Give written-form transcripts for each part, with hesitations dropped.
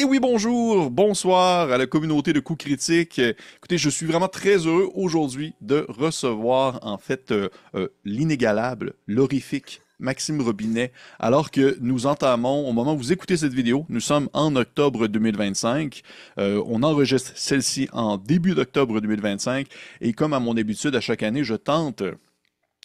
Et oui, bonjour, bonsoir à la communauté de coups critiques. Écoutez, je suis vraiment très heureux aujourd'hui de recevoir l'inégalable, l'horrifique Maxime Robinet, alors que nous entamons, au moment où vous écoutez cette vidéo, nous sommes en octobre 2025. On enregistre celle-ci en début d'octobre 2025. Et comme à mon habitude, à chaque année, je tente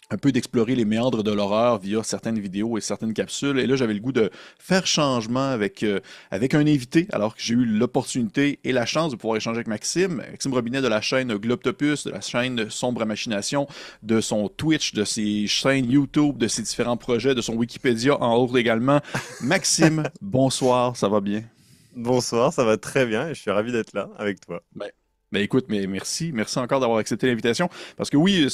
un peu d'explorer les méandres de l'horreur via certaines vidéos et certaines capsules. Et là, j'avais le goût de faire changement avec un invité, alors que j'ai eu l'opportunité et la chance de pouvoir échanger avec Maxime. Maxime Robinet de la chaîne Globtopus, de la chaîne Sombre à Machination, de son Twitch, de ses chaînes YouTube, de ses différents projets, de son Wikipédia en haut également. Maxime, bonsoir, ça va bien? Bonsoir, ça va très bien et je suis ravi d'être là avec toi. Ben, ben écoute, mais merci encore d'avoir accepté l'invitation. Parce que oui,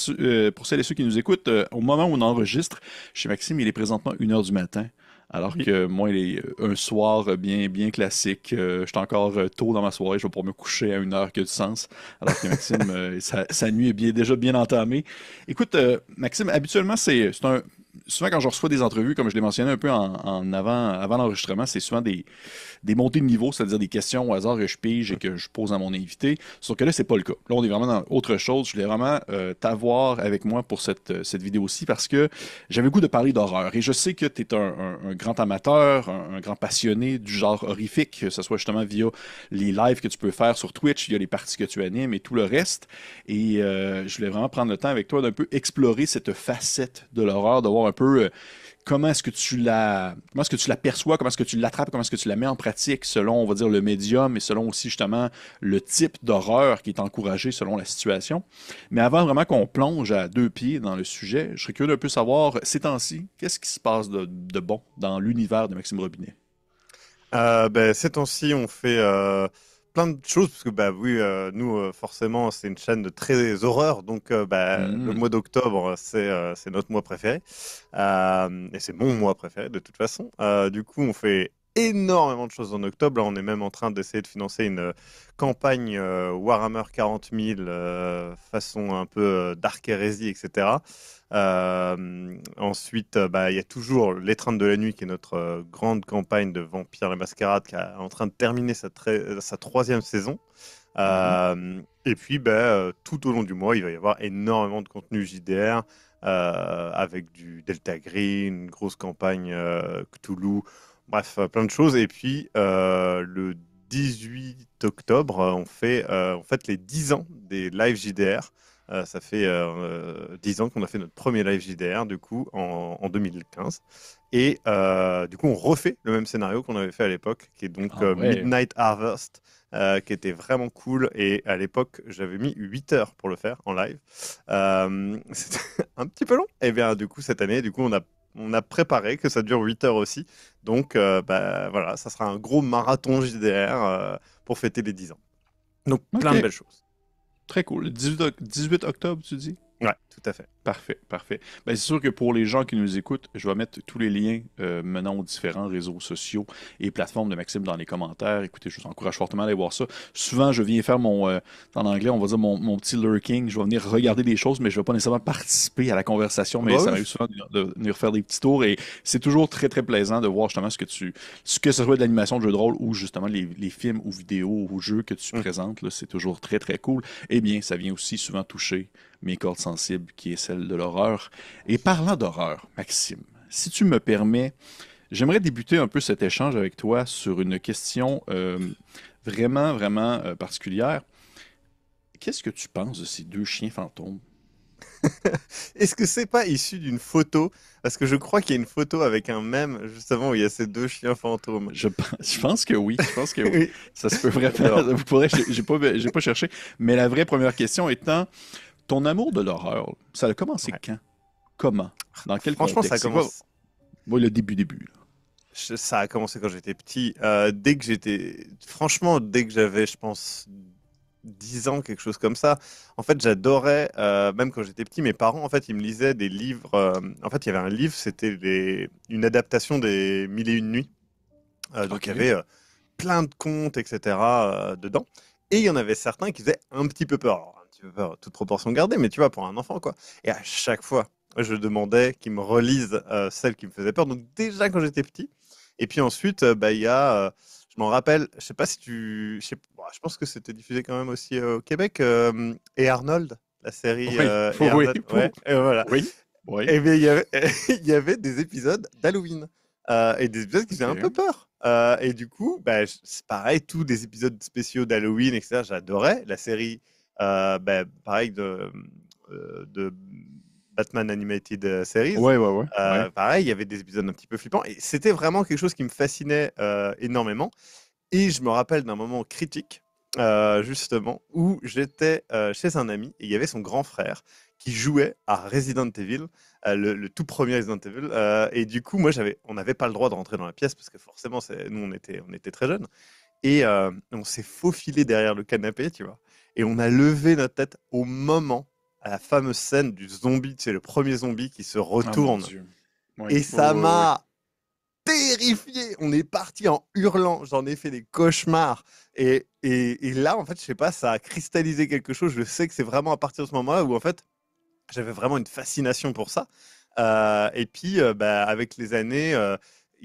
pour celles et ceux qui nous écoutent, au moment où on enregistre, chez Maxime, il est présentement 1 heure du matin. Alors Oui. que moi, il est un soir bien classique. Je suis encore tôt dans ma soirée, je vais pouvoir me coucher à 1 heure qui a du sens. Alors que Maxime, sa nuit est déjà bien entamée. Écoute, Maxime, habituellement, c'est un. Souvent, quand je reçois des entrevues, comme je l'ai mentionné un peu avant l'enregistrement, c'est souvent des montées de niveau, c'est-à-dire des questions au hasard que je pige et que je pose à mon invité. Sauf que là, c'est pas le cas. Là, on est vraiment dans autre chose. Je voulais vraiment t'avoir avec moi pour cette vidéo-ci parce que j'avais le goût de parler d'horreur. Et je sais que tu es un grand amateur, un grand passionné du genre horrifique, que ce soit justement via les lives que tu peux faire sur Twitch, il y a les parties que tu animes et tout le reste. Et je voulais vraiment prendre le temps avec toi d'un peu explorer cette facette de l'horreur, de voir un peu comment est-ce que tu la perçois, comment est-ce que tu l'attrapes, comment est-ce que tu la mets en pratique selon, on va dire, le médium et selon aussi justement le type d'horreur qui est encouragé selon la situation. Mais avant vraiment qu'on plonge à 2 pieds dans le sujet, je serais curieux d'un peu savoir, ces temps-ci, qu'est-ce qui se passe de bon dans l'univers de Maxime Robinet? Ces temps-ci, on fait plein de choses parce que bah oui, nous forcément, c'est une chaîne de très horreur, donc le Hmm. mois d'octobre, c'est notre mois préféré et c'est mon mois préféré de toute façon. Du coup, on fait énormément de choses en octobre. Là, on est même en train d'essayer de financer une campagne Warhammer 40 000 façon un peu Dark Heresy, etc. Ensuite, il y a toujours L'étreinte de la nuit, qui est notre grande campagne de Vampire la Mascarade, qui est en train de terminer sa troisième saison. Mhm. Et puis, tout au long du mois, il va y avoir énormément de contenu JDR, avec du Delta Green, une grosse campagne Cthulhu, bref, plein de choses. Et puis, le 18 octobre, on fait en fait les 10 ans des lives JDR. Ça fait 10 ans qu'on a fait notre premier live JDR, du coup, en 2015. Et du coup, on refait le même scénario qu'on avait fait à l'époque, qui est donc Ah ouais. Midnight Harvest, qui était vraiment cool. Et à l'époque, j'avais mis 8 heures pour le faire en live. C'était un petit peu long. Et bien, du coup, cette année, on a préparé que ça dure 8 heures aussi. Donc, voilà, ça sera un gros marathon JDR pour fêter les 10 ans. Donc, plein de OK. belles choses. Très cool. Le 18 octobre, tu dis? Ouais, tout à fait. Parfait, parfait. Ben, c'est sûr que pour les gens qui nous écoutent, je vais mettre tous les liens menant aux différents réseaux sociaux et plateformes de Maxime dans les commentaires. Écoutez, je vous encourage fortement à aller voir ça. Souvent, je viens faire en anglais, on va dire mon petit lurking. Je vais venir regarder des choses, mais je ne vais pas nécessairement participer à la conversation, mais Bah ça oui. m'arrive souvent de venir faire des petits tours et c'est toujours très plaisant de voir justement ce que ce soit de l'animation de jeu de rôle ou justement les films ou vidéos ou jeux que tu Mm. présentes, là, c'est toujours très cool. Eh bien, ça vient aussi souvent toucher mes cordes sensibles, qui est celle de l'horreur. Et parlant d'horreur, Maxime, si tu me permets, j'aimerais débuter un peu cet échange avec toi sur une question vraiment particulière. Qu'est-ce que tu penses de ces 2 chiens fantômes? Est-ce que c'est pas issu d'une photo? Parce que je crois qu'il y a une photo avec un mème, justement, où il y a ces deux chiens fantômes. Je pense que oui, je pense que oui. Oui. Ça se peut vraiment. Alors, Vous j'ai pas cherché. Mais la vraie première question étant, ton amour de l'horreur, ça a commencé ouais. quand? Comment? Dans quel Franchement, ça contexte? C'est quoi? commence. Moi, le début, là. Ça a commencé quand j'étais petit. Franchement, dès que j'avais, je pense, 10 ans, quelque chose comme ça. En fait, j'adorais, même quand j'étais petit, mes parents, en fait, ils me lisaient des livres. En fait, il y avait un livre, c'était une adaptation des Mille et une nuits. Donc, il y OK. avait plein de contes, etc. Dedans. Et il y en avait certains qui faisaient un petit peu peur. Alors, un petit peu peur, toute proportion gardée, mais tu vois, pour un enfant, quoi. Et à chaque fois, je demandais qu'ils me relisent celles qui me faisaient peur. Donc, déjà quand j'étais petit. Et puis ensuite, il y a, Je m'en rappelle, je sais pas si tu. Bon, je pense que c'était diffusé quand même aussi au Québec. Et Arnold, la série Oui, Et oui, Arnold. Ouais, et voilà. oui, oui. Et bien, il y avait des épisodes d'Halloween. Et des épisodes qui faisaient un peu OK. peur. Et du coup, bah, c'est pareil, tous des épisodes spéciaux d'Halloween, etc. J'adorais. La série, bah, pareil, de Batman Animated Series. Ouais, ouais, ouais, ouais. Pareil, il y avait des épisodes un petit peu flippants. Et c'était vraiment quelque chose qui me fascinait énormément. Et je me rappelle d'un moment critique, justement, où j'étais chez un ami et il y avait son grand frère qui jouait à Resident Evil, le tout premier Resident Evil. Et du coup, moi, on n'avait pas le droit de rentrer dans la pièce parce que forcément, nous, on était très jeunes. Et on s'est faufilé derrière le canapé, tu vois. Et on a levé notre tête au moment, à la fameuse scène du zombie, tu sais, le premier zombie qui se Ah mon retourne. Dieu. Oui, Et oui, ça oui, oui. m'a terrifié. On est parti en hurlant. J'en ai fait des cauchemars. Et là, en fait, je sais pas, ça a cristallisé quelque chose. Je sais que c'est vraiment à partir de ce moment-là où, en fait, j'avais vraiment une fascination pour ça. Et puis, bah, avec les années,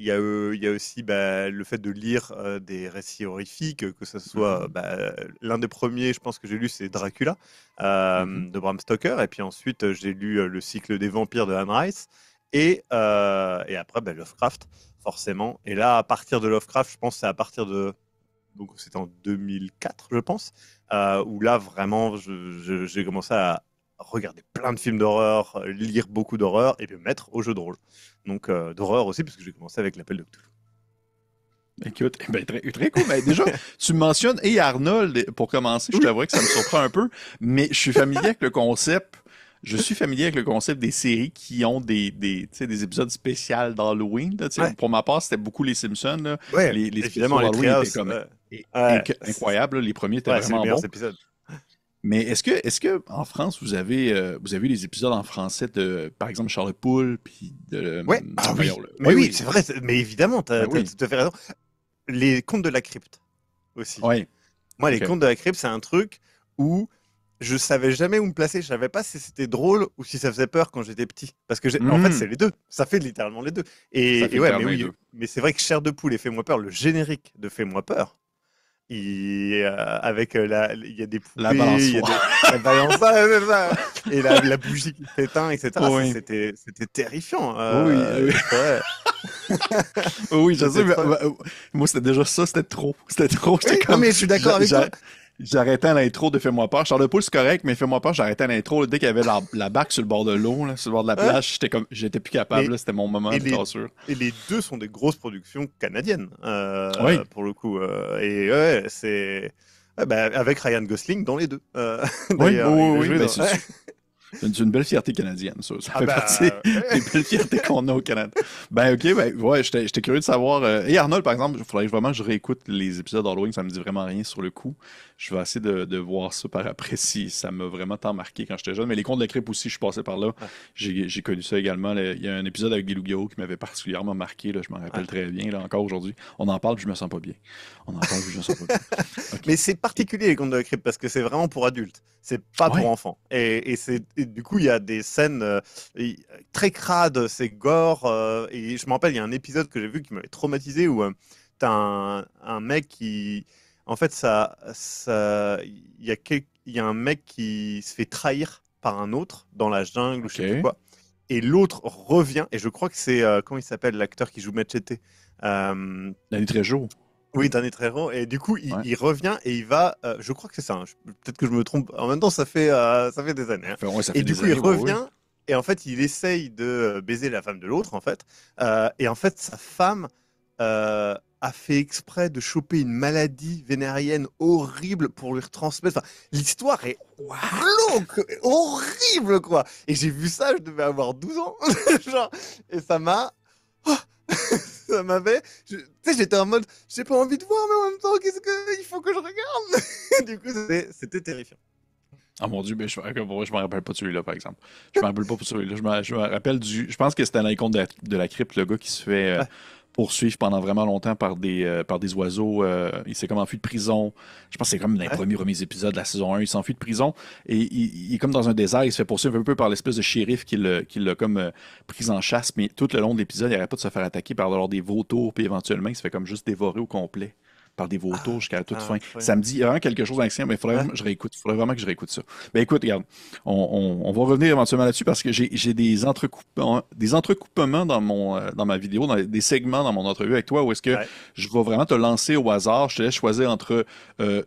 il y a aussi bah, le fait de lire des récits horrifiques, que ce soit Mhm, bah, l'un des premiers, je pense que j'ai lu, c'est Dracula mhm. de Bram Stoker. Et puis ensuite, j'ai lu le cycle des vampires de Anne Rice. Et après, bah, Lovecraft, forcément. Et là, à partir de Lovecraft, je pense que c'est à partir de. Donc, c'était en 2004, je pense, où là, vraiment, j'ai commencé à regarder plein de films d'horreur, lire beaucoup d'horreur et me mettre au jeu de rôle. Donc, d'horreur aussi, parce que j'ai commencé avec l'appel de Cthulhu. Écoute, ben, très, très cool. Ben, déjà, tu me mentionnes et Arnold pour commencer. Je Oui, t'avoue que ça me surprend un peu, mais je suis familier avec le concept. Je suis familier avec le concept des séries qui ont tu sais, des épisodes spéciaux d'Halloween. Là, tu sais. ouais, Pour ma part, c'était beaucoup les Simpsons. Là. ouais, Les spéciaux évidemment, les d'Halloween étaient Treehouse. comme Ouais, incroyables. Là. Les premiers étaient ouais, c'est les vraiment meilleurs bons. épisodes. Mais est-ce que en France, vous avez les épisodes en français de, par exemple, Charles Poule, puis de, Ouais, ah voyons, oui, là. mais Oui, oui, oui. c'est vrai, mais évidemment, Ben t'as oui. tout à fait raison. Les contes de la crypte aussi. Oui. Moi, les OK. contes de la crypte, c'est un truc où je savais jamais où me placer. Je savais pas si c'était drôle ou si ça faisait peur quand j'étais petit. Parce que, en fait, c'est Mhm. les deux. Ça fait littéralement les deux. Ça Et fait ouais, mais littéralement les oui. deux. Mais c'est vrai que Chair de poule et Fais-moi peur, le générique de Fais-moi peur, avec il y a des La poupées, il y a balançoire. la balance, c'est ça. Et la bougie qui s'éteint, etc. Ça, Oui. c'était terrifiant. Oui, oui. C'est vrai. Oui, je sais, C'était mais, trop. moi, c'était déjà ça, c'était trop. C'était trop, Oui, j'étais non, comme, mais je suis d'accord j'a- avec toi. j'a- j'arrêtais à l'intro de Fais-moi peur. Charles de Poule, c'est correct, mais Fais-moi peur, j'arrêtais à l'intro. Dès qu'il y avait la barque sur le bord de l'eau, là, sur le bord de la Hein. plage, j'étais plus capable, Mais là, c'était mon moment et de les cassure. et les deux sont des grosses productions canadiennes Oui, pour le coup. Et ouais, c'est ouais, bah, avec Ryan Gosling dans les deux. oui, oui, D'ailleurs, il oui, a oui, joué ben, dans. c'est une belle fierté canadienne, ça. Ça Ah fait partie bah. des belles fiertés qu'on a au Canada. Ben, ok, ben, ouais, j'étais curieux de savoir. Et Arnold, par exemple, il faudrait vraiment que je réécoute les épisodes d'Halloween, ça me dit vraiment rien sur le coup. Je vais essayer de voir ça par après si ça m'a vraiment tant marqué quand j'étais jeune. Mais les contes de la crypte aussi, je suis passé par là. Ouais, J'ai connu ça également. Là. Il y a un épisode avec des loups-garous qui m'avait particulièrement marqué, là, je m'en ouais. rappelle très bien, là, encore aujourd'hui. On en parle, puis je me sens pas bien. On en parle, puis je me sens pas bien. Ok. Mais c'est particulier les contes de la crypte parce que c'est vraiment pour adultes. C'est pas pour Ouais. enfants. Et du coup, il y a des scènes très crades, c'est gore. Et je me rappelle, il y a un épisode que j'ai vu qui m'avait traumatisé où t'as un mec qui. En fait, il y a un mec qui se fait trahir par un autre dans la jungle ou je sais plus OK. quoi. Et l'autre revient, et je crois que c'est. Comment il s'appelle l'acteur qui joue Machete? Euh, Danny Trejo. oui, Danny Trejo. Et du coup, il, Ouais. il revient et il va. Je crois que c'est ça. Hein. Peut-être que je me trompe. En même temps, ça fait des années. Hein. Ouais, ça Et fait du des coup, il années, ouais, ouais. revient et en fait, il essaye de baiser la femme de l'autre, en fait. Et en fait, sa femme a fait exprès de choper une maladie vénérienne horrible pour lui retransmettre. Enfin, l'histoire est glauque, horrible, quoi. Et j'ai vu ça, je devais avoir 12 ans. Genre, et ça m'a. Ça m'avait. Tu sais, j'étais en mode, j'ai pas envie de voir, mais en même temps, qu'est-ce que il faut que je regarde? Du coup, c'était terrifiant. Ah mon Dieu, ben, je me rappelle pas de celui-là, par exemple. Je me rappelle pas de celui-là. Je me rappelle du. Je pense que c'était dans les contes de la crypte, le gars qui se fait Ouais, poursuivre pendant vraiment longtemps par des oiseaux. Il s'est comme enfui de prison. Je pense que c'est comme dans les ouais. premiers épisodes de la saison 1. Il s'enfuit de prison et il est comme dans un désert. Il se fait poursuivre un peu par l'espèce de shérif qui l'a comme pris en chasse. Mais tout le long de l'épisode, il n'arrête pas de se faire attaquer par alors, des vautours. Puis éventuellement, il se fait comme juste dévorer au complet. par des vautours jusqu'à la toute fin. Ouais. Ça me dit vraiment quelque chose d'ancien, mais il faudrait Ouais. vraiment que je réécoute. Il faudrait vraiment que je réécoute ça. Ben écoute, regarde, on va revenir éventuellement là-dessus parce que j'ai des entrecoupements dans ma vidéo, des segments dans mon entrevue avec toi où est-ce que Ouais. je vais vraiment te lancer au hasard. Je te laisse choisir entre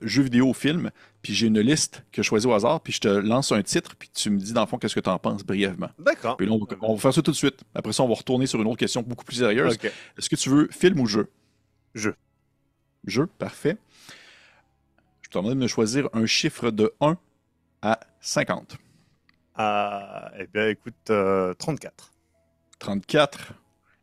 jeux vidéo ou film, puis j'ai une liste que je choisis au hasard, puis je te lance un titre, puis tu me dis dans le fond qu'est-ce que tu en penses brièvement. D'accord. Puis là, on va faire ça tout de suite. Après ça, on va retourner sur une autre question beaucoup plus sérieuse. Ok. Est-ce que tu veux film ou jeu? Jeu. Jeu, parfait. Je te demande de me choisir un chiffre de 1 à 50. Eh bien, écoute, 34. 34.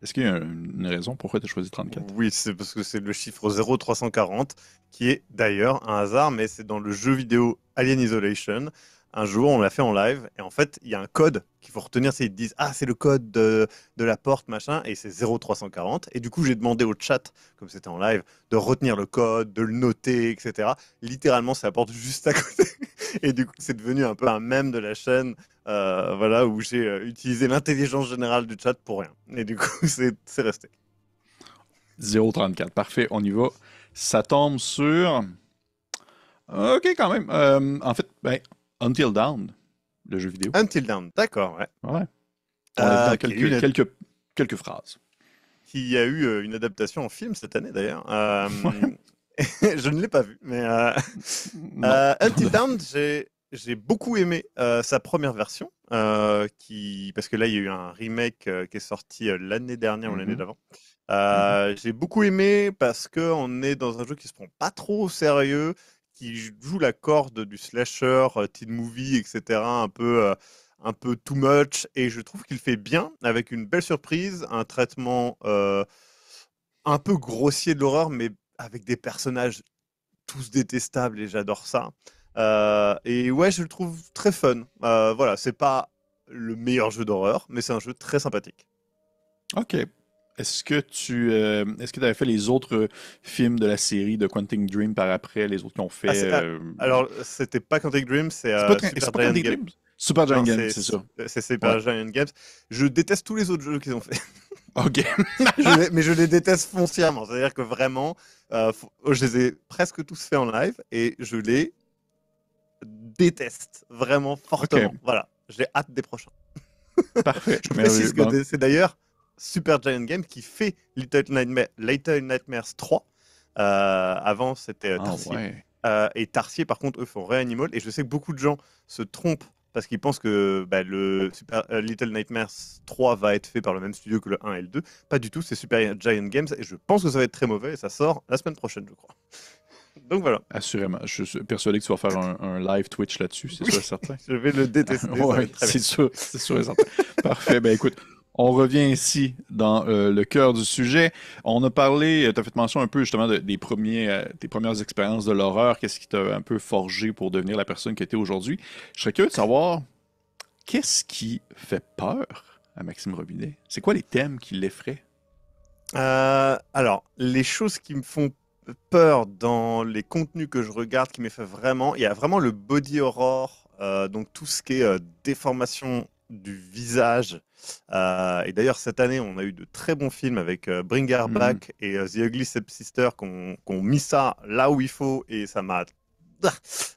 Est-ce qu'il y a une raison pourquoi tu as choisi 34? Oui, c'est parce que c'est le chiffre 0340, qui est d'ailleurs un hasard, mais c'est dans le jeu vidéo Alien Isolation. Un jour, on l'a fait en live, et en fait, il y a un code qu'il faut retenir. Ils te disent, ah, c'est le code de la porte, machin, et c'est 0340. Et du coup, j'ai demandé au chat, comme c'était en live, de retenir le code, de le noter, etc. Littéralement, c'est la porte juste à côté. Et du coup, c'est devenu un peu un mème de la chaîne, voilà, où j'ai utilisé l'intelligence générale du chat pour rien. Et du coup, c'est resté. 034. Parfait, on y va. Ça tombe sur. Ok, quand même. En fait, ben, Until Dawn, le jeu vidéo. Until Dawn, d'accord, ouais. Ouais. On l'a vu dans Qui a eu une quelques phrases. qui a eu une adaptation en film cette année d'ailleurs. Je ne l'ai pas vu, mais Non. Until Dawn, j'ai beaucoup aimé sa première version, parce que là il y a eu un remake qui est sorti l'année dernière ou l'année Mhm. d'avant. Mhm. J'ai beaucoup aimé parce que on est dans un jeu qui se prend pas trop au sérieux, qui joue la corde du slasher, teen movie, etc. Un peu too much, et je trouve qu'il fait bien avec une belle surprise, un traitement un peu grossier de l'horreur, mais avec des personnages tous détestables, et j'adore ça. Et ouais, je le trouve très fun. Voilà, c'est pas le meilleur jeu d'horreur, mais c'est un jeu très sympathique. Ok. Est-ce que tu avais fait les autres films de la série de Quantic Dream par après, les autres qui ont Ah, fait alors, c'était pas Quantic Dream, c'est C'est Super pas Giant Quantic Games. Dream? Super Giant Non, Game, c'est ça. c'est Ouais. Super Giant Games. Je déteste tous les autres jeux qu'ils ont fait. Ok. Mais je les déteste foncièrement. C'est-à-dire que vraiment, je les ai presque tous faits en live, et je les déteste vraiment fortement. Ok. Voilà, j'ai hâte des prochains. Parfait. Je Merveilleux. précise Bon. que c'est d'ailleurs Super Giant Games qui fait Little Nightmares 3. Avant, c'était Ah Tarsier. ouais. Et Tarsier, par contre, eux font Reanimal. Et je sais que beaucoup de gens se trompent parce qu'ils pensent que bah, le Little Nightmares 3 va être fait par le même studio que le 1 et le 2. Pas du tout, c'est Super Giant Games. Et je pense que ça va être très mauvais. Et ça sort la semaine prochaine, je crois. Donc voilà. Assurément. Je suis persuadé que tu vas faire un live Twitch là-dessus, c'est Oui, sûr et certain. je vais le détester. Ça va Oui, être très bien. c'est sûr et certain. Parfait. Ben écoute, on revient ici dans le cœur du sujet. On a parlé, tu as fait mention un peu justement tes premières expériences de l'horreur, qu'est-ce qui t'a un peu forgé pour devenir la personne que tu es aujourd'hui. Je serais curieux de savoir, qu'est-ce qui fait peur à Maxime Robinet? C'est quoi les thèmes qui l'effraient? Alors, les choses qui me font peur dans les contenus que je regarde, qui m'effraient vraiment, il y a vraiment le body horror, donc tout ce qui est déformation du visage. Et d'ailleurs, cette année, on a eu de très bons films avec Bring Her Mhm. Back et The Ugly Stepsister qui ont mis ça là où il faut, et ça m'a.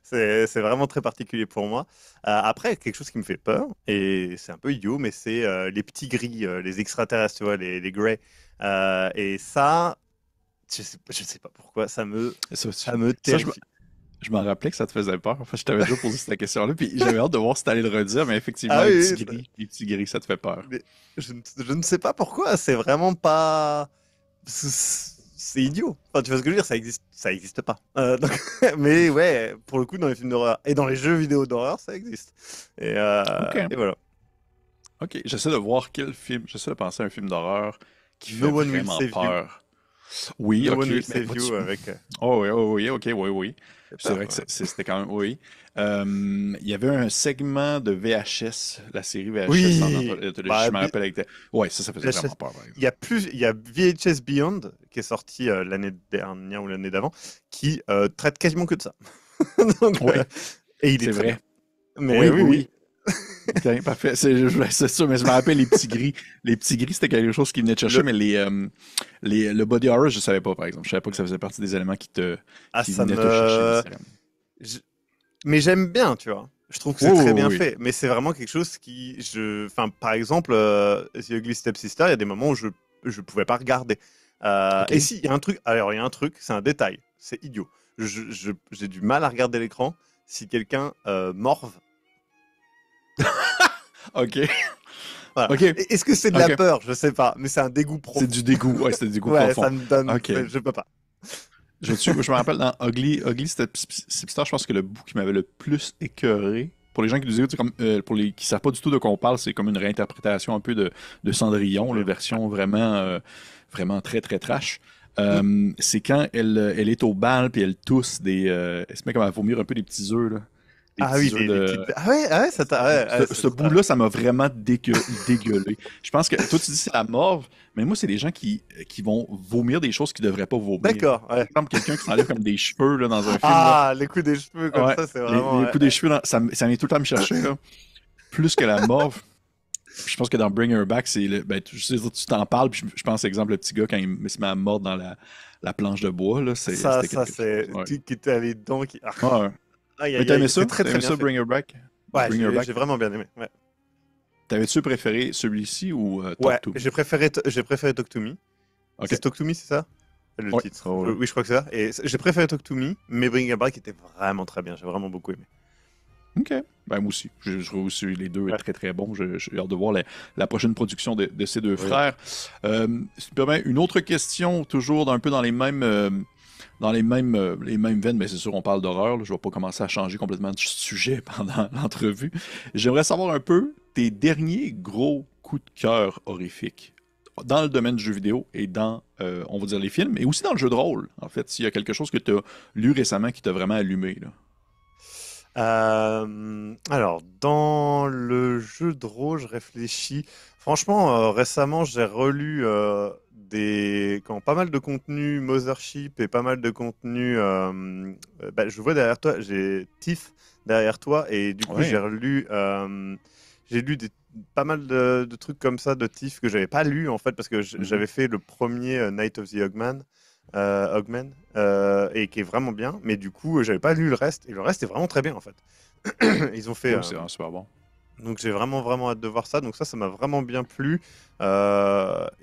C'est vraiment très particulier pour moi. Après, quelque chose qui me fait peur, et c'est un peu idiot, mais c'est les petits gris, les extraterrestres, tu vois, les greys. Et ça, je sais pas pourquoi, Ça, ça me ça, terrifie. je m'en rappelais que ça te faisait peur. Enfin, je t'avais déjà posé cette question-là, puis j'avais hâte de voir si t'allais le redire, mais effectivement, Ah oui, oui, les petits gris, ça te fait peur. mais je ne sais pas pourquoi, c'est vraiment pas. C'est idiot. Enfin, tu vois ce que je veux dire, ça existe pas. Mais ouais, pour le coup, dans les films d'horreur et dans les jeux vidéo d'horreur, ça existe. Ok, Et voilà. ok. J'essaie de voir quel film, j'essaie de penser à un film d'horreur qui No fait One Will vraiment Save You. peur. Oui, No ok, One Will mais Save You avec. oh oui, oh oui, ok, oui, oui. C'est C'est peur vrai que quand même. c'était quand même, oui. Il y avait un segment de VHS, la série VHS en Oui, anthologie, je bah, me rappelle avec. Ouais, ça faisait vraiment peur, par exemple. il y a VHS Beyond qui est sorti l'année dernière ou l'année d'avant, qui traite quasiment que de ça. Donc, Oui, et il est c'est très bien. vrai. Mais Oui, oui, oui, oui. oui. Ok, parfait. C'est sûr, mais je me rappelle les petits gris. Les petits gris, c'était quelque chose qui venait te chercher, Le... mais le body horror, je savais pas, par exemple. Je savais pas que ça faisait partie des éléments Ah, qui ça venaient te chercher me... viscéralement. je- Mais j'aime bien, tu vois. Je trouve que Oui, c'est très oui, bien oui. fait. Mais c'est vraiment quelque chose Enfin, par exemple, The Ugly Stepsister, il y a des moments où je pouvais pas regarder. OK. Et si, il y a un truc... Alors, il y a un truc, c'est un détail. C'est idiot. J'ai du mal à regarder l'écran si quelqu'un morve. OK. Voilà. OK. Est-ce que c'est de la OK. peur? Je sais pas. Mais c'est un dégoût C'est profond. du dégoût. Ouais, c'est du dégoût Ouais, profond. ça me donne... OK. Je peux pas. Je me rappelle dans Ugly Stepsister, je pense que le bout qui m'avait le plus écœuré, pour les gens qui nous écoutent, c'est comme, pour les qui savent pas du tout de quoi on parle, c'est comme une réinterprétation un peu de Cendrillon, la Oui. version vraiment très très trash. Mm. C'est quand elle est au bal puis elle tousse elle se met comme à vomir un peu des petits œufs là, des Ah oui, petits œufs les de. petites... Ah ouais, ça t'a... Ouais, Ce bout-là, ça m'a vraiment dégueulé. Je pense que toi, tu dis c'est la morve, mais moi, c'est des gens qui vont vomir des choses qu'ils devraient pas vomir. D'accord, Par ouais. exemple, quelqu'un qui s'enlève comme des cheveux là, dans un film, là. Ah, les coups des cheveux comme Ouais, ça, c'est les vraiment... Ouais, coups des cheveux, ça vient tout le temps me chercher, là. Plus que la morve. Puis je pense que dans Bring Her Back, je sais, tu t'en parles, puis je pense, exemple, le petit gars, quand il se met à mordre dans la planche de bois, là, ça, c'était ça quelque chose. c'est... Ouais. Qui était les dents qui... Ah, Ouais. aïe, Mais aïe, aïe, c'est très T'as très aimé bien ça, fait. Bring Her Back? Ouais, Bring Her Back? j'ai vraiment bien aimé. Ouais, T'avais-tu préféré celui-ci ou Talk ouais, To Me? j'ai préféré Talk to Me. Ok. C'est Talk to Me, c'est ça? Le Ouais. titre. Oh, ouais. Oui, je crois que c'est ça. Et j'ai préféré Talk to Me, mais Bring It Back était vraiment très bien. J'ai vraiment beaucoup aimé. Ok. Ben, moi aussi. Je trouve aussi les deux Ouais. très très bons. J'ai hâte de voir la prochaine production de ces deux Oui. frères. Si tu me permets, une autre question, toujours un peu dans les mêmes veines, mais c'est sûr, on parle d'horreur. Là. Je ne vais pas commencer à changer complètement de sujet pendant l'entrevue. J'aimerais savoir un peu tes derniers gros coups de cœur horrifiques dans le domaine du jeu vidéo et dans, on va dire, les films, et aussi dans le jeu de rôle, en fait, s'il y a quelque chose que tu as lu récemment qui t'a vraiment allumé. Là. Alors, dans le jeu de rôle, je réfléchis. Franchement, récemment, j'ai relu pas mal de contenu Mothership et pas mal de contenu. Bah, je vois derrière toi, j'ai Tiff derrière toi, et du coup, Ouais. j'ai lu pas mal de trucs comme ça de Tiff que j'avais pas lu en fait, parce que Mhm. j'avais fait le premier Night of the Hogman, et qui est vraiment bien, mais du coup, j'avais pas lu le reste, et le reste est vraiment très bien en fait. Ils ont fait. Oui, c'est vraiment super bon. Donc j'ai vraiment vraiment hâte de voir ça. Donc ça m'a vraiment bien plu. Et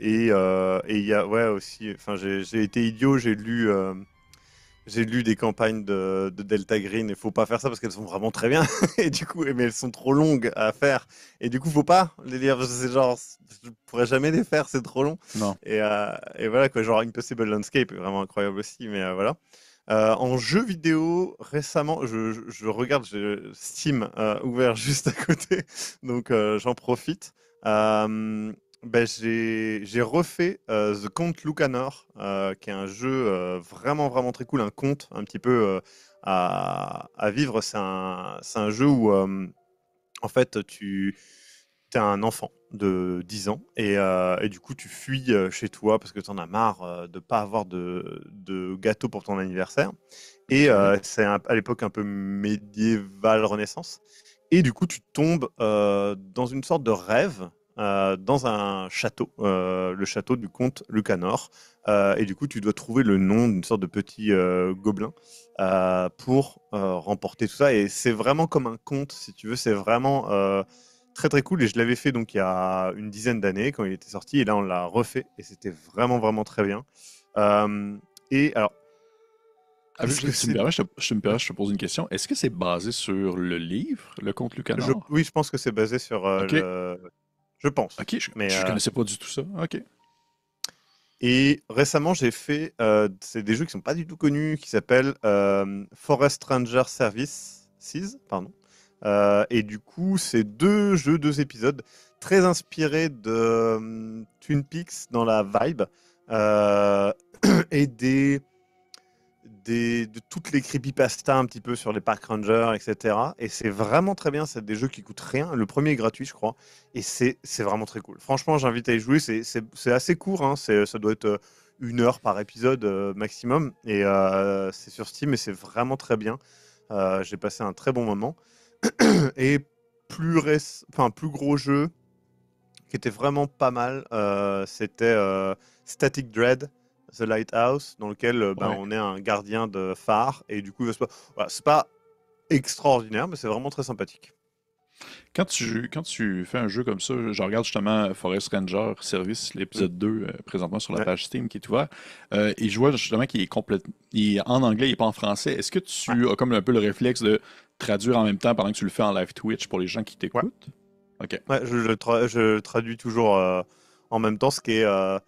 il y a ouais aussi. Enfin j'ai été idiot. J'ai lu des campagnes de Delta Green, et faut pas faire ça parce qu'elles sont vraiment très bien. Et du coup, mais elles sont trop longues à faire. Et du coup, faut pas les lire. C'est genre, je pourrais jamais les faire, c'est trop long. Non. Et voilà quoi, genre Impossible Landscape est vraiment incroyable aussi, mais voilà. En jeu vidéo, récemment, je regarde, j'ai Steam ouvert juste à côté, donc j'en profite. Ben, j'ai refait The Count Lucanor, qui est un jeu vraiment vraiment très cool, un conte un petit peu à vivre. C'est un jeu où en fait tu es un enfant de 10 ans, et du coup tu fuis chez toi parce que tu en as marre de pas avoir de gâteau pour ton anniversaire. Et OK. c'est à l'époque un peu médiévale Renaissance. Et du coup, tu tombes dans une sorte de rêve, dans un château, le château du comte Lucanor. Et du coup, tu dois trouver le nom d'une sorte de petit gobelin pour remporter tout ça. Et c'est vraiment comme un conte, si tu veux. C'est vraiment très très cool. Et je l'avais fait donc il y a une dizaine d'années quand il était sorti. Et là, on l'a refait. Et c'était vraiment vraiment très bien. Et alors, Ah, est-ce que tu me c'est... permets, je te pose une question. Est-ce que c'est basé sur le livre, Le Comte Lucanor? Oui, je pense que c'est basé sur OK. Je pense. OK, Mais je connaissais pas du tout ça. OK. et récemment, j'ai fait c'est des jeux qui sont pas du tout connus, qui s'appellent Forest Ranger Services, pardon. Et du coup, c'est deux jeux, deux épisodes très inspirés de Twin Peaks dans la vibe, euh, et de toutes les creepypastas un petit peu sur les park rangers, etc. Et c'est vraiment très bien. C'est des jeux qui coûtent rien. Le premier est gratuit, je crois. Et c'est vraiment très cool. Franchement, j'invite à y jouer. C'est assez court. Hein. Ça doit être 1 heure par épisode maximum. Et c'est sur Steam et c'est vraiment très bien. J'ai passé un très bon moment. Et plus gros jeu qui était vraiment pas mal, c'était Static Dread, The Lighthouse, dans lequel Ouais. on est un gardien de phare, et du coup, voilà, c'est pas extraordinaire, mais c'est vraiment très sympathique. Quand tu fais un jeu comme ça, je regarde justement Forest Ranger Service, Mm. l'épisode 2, présentement sur la Ouais, page Steam qui est ouverte, et je vois justement qu'il est complètement, il est en anglais, il n'est pas en français. Est-ce que ouais, tu as comme un peu le réflexe de traduire en même temps pendant que tu le fais en live Twitch pour les gens qui ouais. t'écoutent? OK. Ouais, je traduis toujours en même temps, ce qui est.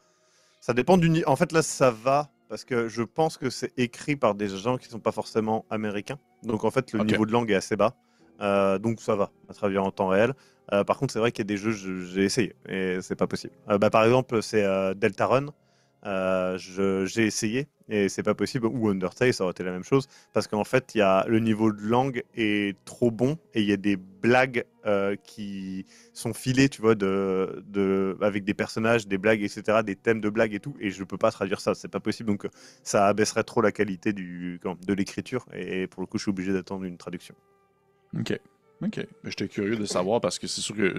Ça dépend En fait, là, ça va, parce que je pense que c'est écrit par des gens qui sont pas forcément américains. Donc, en fait, le OK. niveau de langue est assez bas. Donc, ça va, à traduire en temps réel. Par contre, c'est vrai qu'il y a des jeux, j'ai essayé, et c'est pas possible. Par exemple, c'est Deltarune. J'ai essayé et c'est pas possible. Ou Undertale, ça aurait été la même chose. Parce qu'en fait, le niveau de langue est trop bon et il y a des blagues qui sont filées, tu vois, avec des personnages, des blagues, etc., des thèmes de blagues et tout. Et je peux pas traduire ça, c'est pas possible. Donc ça abaisserait trop la qualité de l'écriture. Et pour le coup, je suis obligé d'attendre une traduction. OK. OK. Mais j'étais curieux de savoir parce que c'est sûr que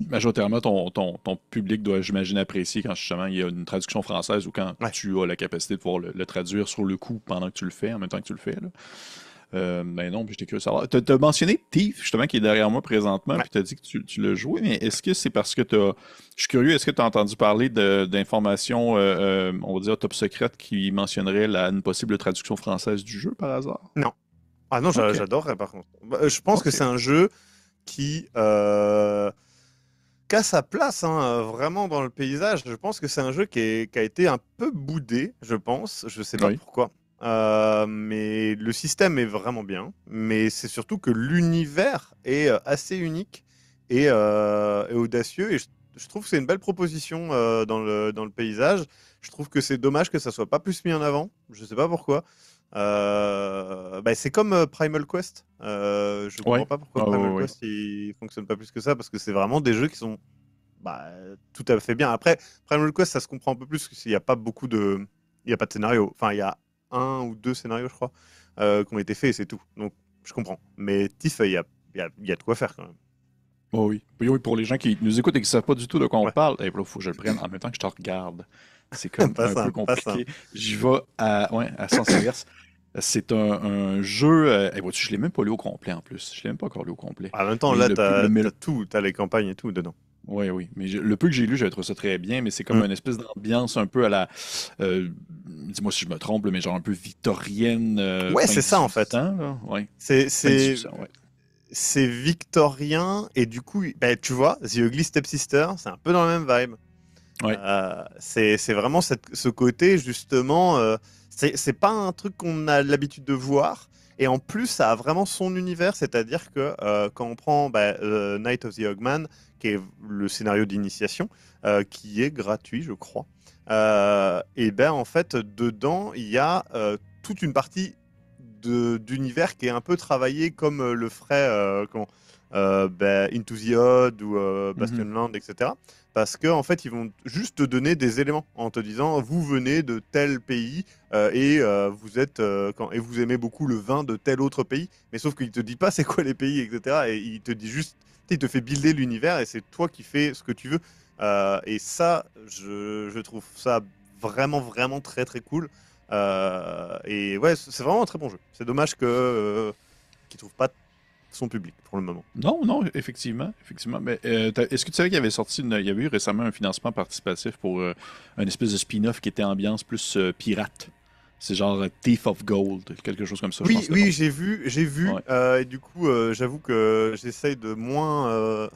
majoritairement, ton public doit, j'imagine, apprécier quand justement il y a une traduction française ou quand Ouais. tu as la capacité de pouvoir le traduire sur le coup pendant que tu le fais, en même temps que tu le fais, là. Mais non, puis j'étais curieux de savoir. T'as mentionné Thief, justement, qui est derrière moi présentement, Ouais. puis t'as dit que tu l'as joué, mais est-ce que c'est parce que t'as. Je suis curieux, est-ce que t'as entendu parler d'informations, on va dire, top secrètes qui mentionneraient une possible traduction française du jeu par hasard? Non. Ah non, Ok, j'adorerais par contre. Je pense que ok. c'est un jeu qui a sa place, hein, vraiment dans le paysage. Je pense que c'est un jeu qui a été un peu boudé, je pense. Je sais pas Oui. pourquoi. Mais le système est vraiment bien. Mais c'est surtout que l'univers est assez unique et audacieux. Et je trouve que c'est une belle proposition dans le paysage. Je trouve que c'est dommage que ça soit pas plus mis en avant. Je sais pas pourquoi. C'est comme Primal Quest. Je Oui. comprends pas pourquoi Ah, oui, Primal oui, oui. Quest il fonctionne pas plus que ça parce que c'est vraiment des jeux qui sont bah, tout à fait bien. Après, Primal Quest ça se comprend un peu plus parce qu'il n'y a pas beaucoup de, il y a pas de scénario. Enfin, il y a un ou deux scénarios, je crois, qui ont été faits et c'est tout. Donc, je comprends. Mais Tiff, il y a de quoi faire quand même. Oh, oui. Oui, oui, pour les gens qui nous écoutent et qui ne savent pas du tout de quoi on Ouais, parle, il faut que je le prenne en même temps que je te regarde. C'est comme pas un peu simple, pas compliqué. simple. J'y vais à sens inverse. C'est un jeu. Vois-tu, je l'ai même pas lu au complet en plus. Je l'ai même pas encore lu au complet. En même temps, Mais là, le peu, le, t'as tout, t'as les campagnes et tout dedans. oui, oui. Mais le peu que j'ai lu, j'avais trouvé ça très bien, mais c'est comme Mm. une espèce d'ambiance un peu à la. Dis-moi si je me trompe, là, mais genre un peu victorienne, Ouais, fin c'est ça en fait. 1800, là. Ouais. C'est, Fin c'est, 1800, ouais. c'est victorien et du coup, bah, tu vois, The Ugly Stepsister, c'est un peu dans la même vibe. Ouais. C'est vraiment ce côté justement. C'est pas un truc qu'on a l'habitude de voir. Et en plus, ça a vraiment son univers, c'est-à-dire que quand on prend Night of the Hogman, qui est le scénario d'initiation, qui est gratuit, je crois, et ben en fait, dedans, il y a toute une partie d'univers qui est un peu travaillé comme le ferait Into the Odd ou Mhm. Bastionland, etc. Parce qu'en fait, ils vont juste te donner des éléments en te disant vous venez de tel pays et vous aimez beaucoup le vin de tel autre pays. Mais sauf qu'il te dit pas c'est quoi les pays, etc. Et il te dit juste, tu sais, il te fait builder l'univers et c'est toi qui fais ce que tu veux. Et ça, je trouve ça vraiment, vraiment très, très cool. Et ouais, c'est vraiment un très bon jeu. C'est dommage qu'il trouve pas son public pour le moment. Non, non, effectivement, effectivement. Mais est-ce que tu savais qu'il y avait il y avait eu récemment un financement participatif pour un espèce de spin-off qui était ambiance plus pirate? C'est genre Thief of Gold, quelque chose comme ça, je pense Oui, que c'était oui, bon. j'ai vu. Ouais. Et du coup, j'avoue que j'essaye de moins.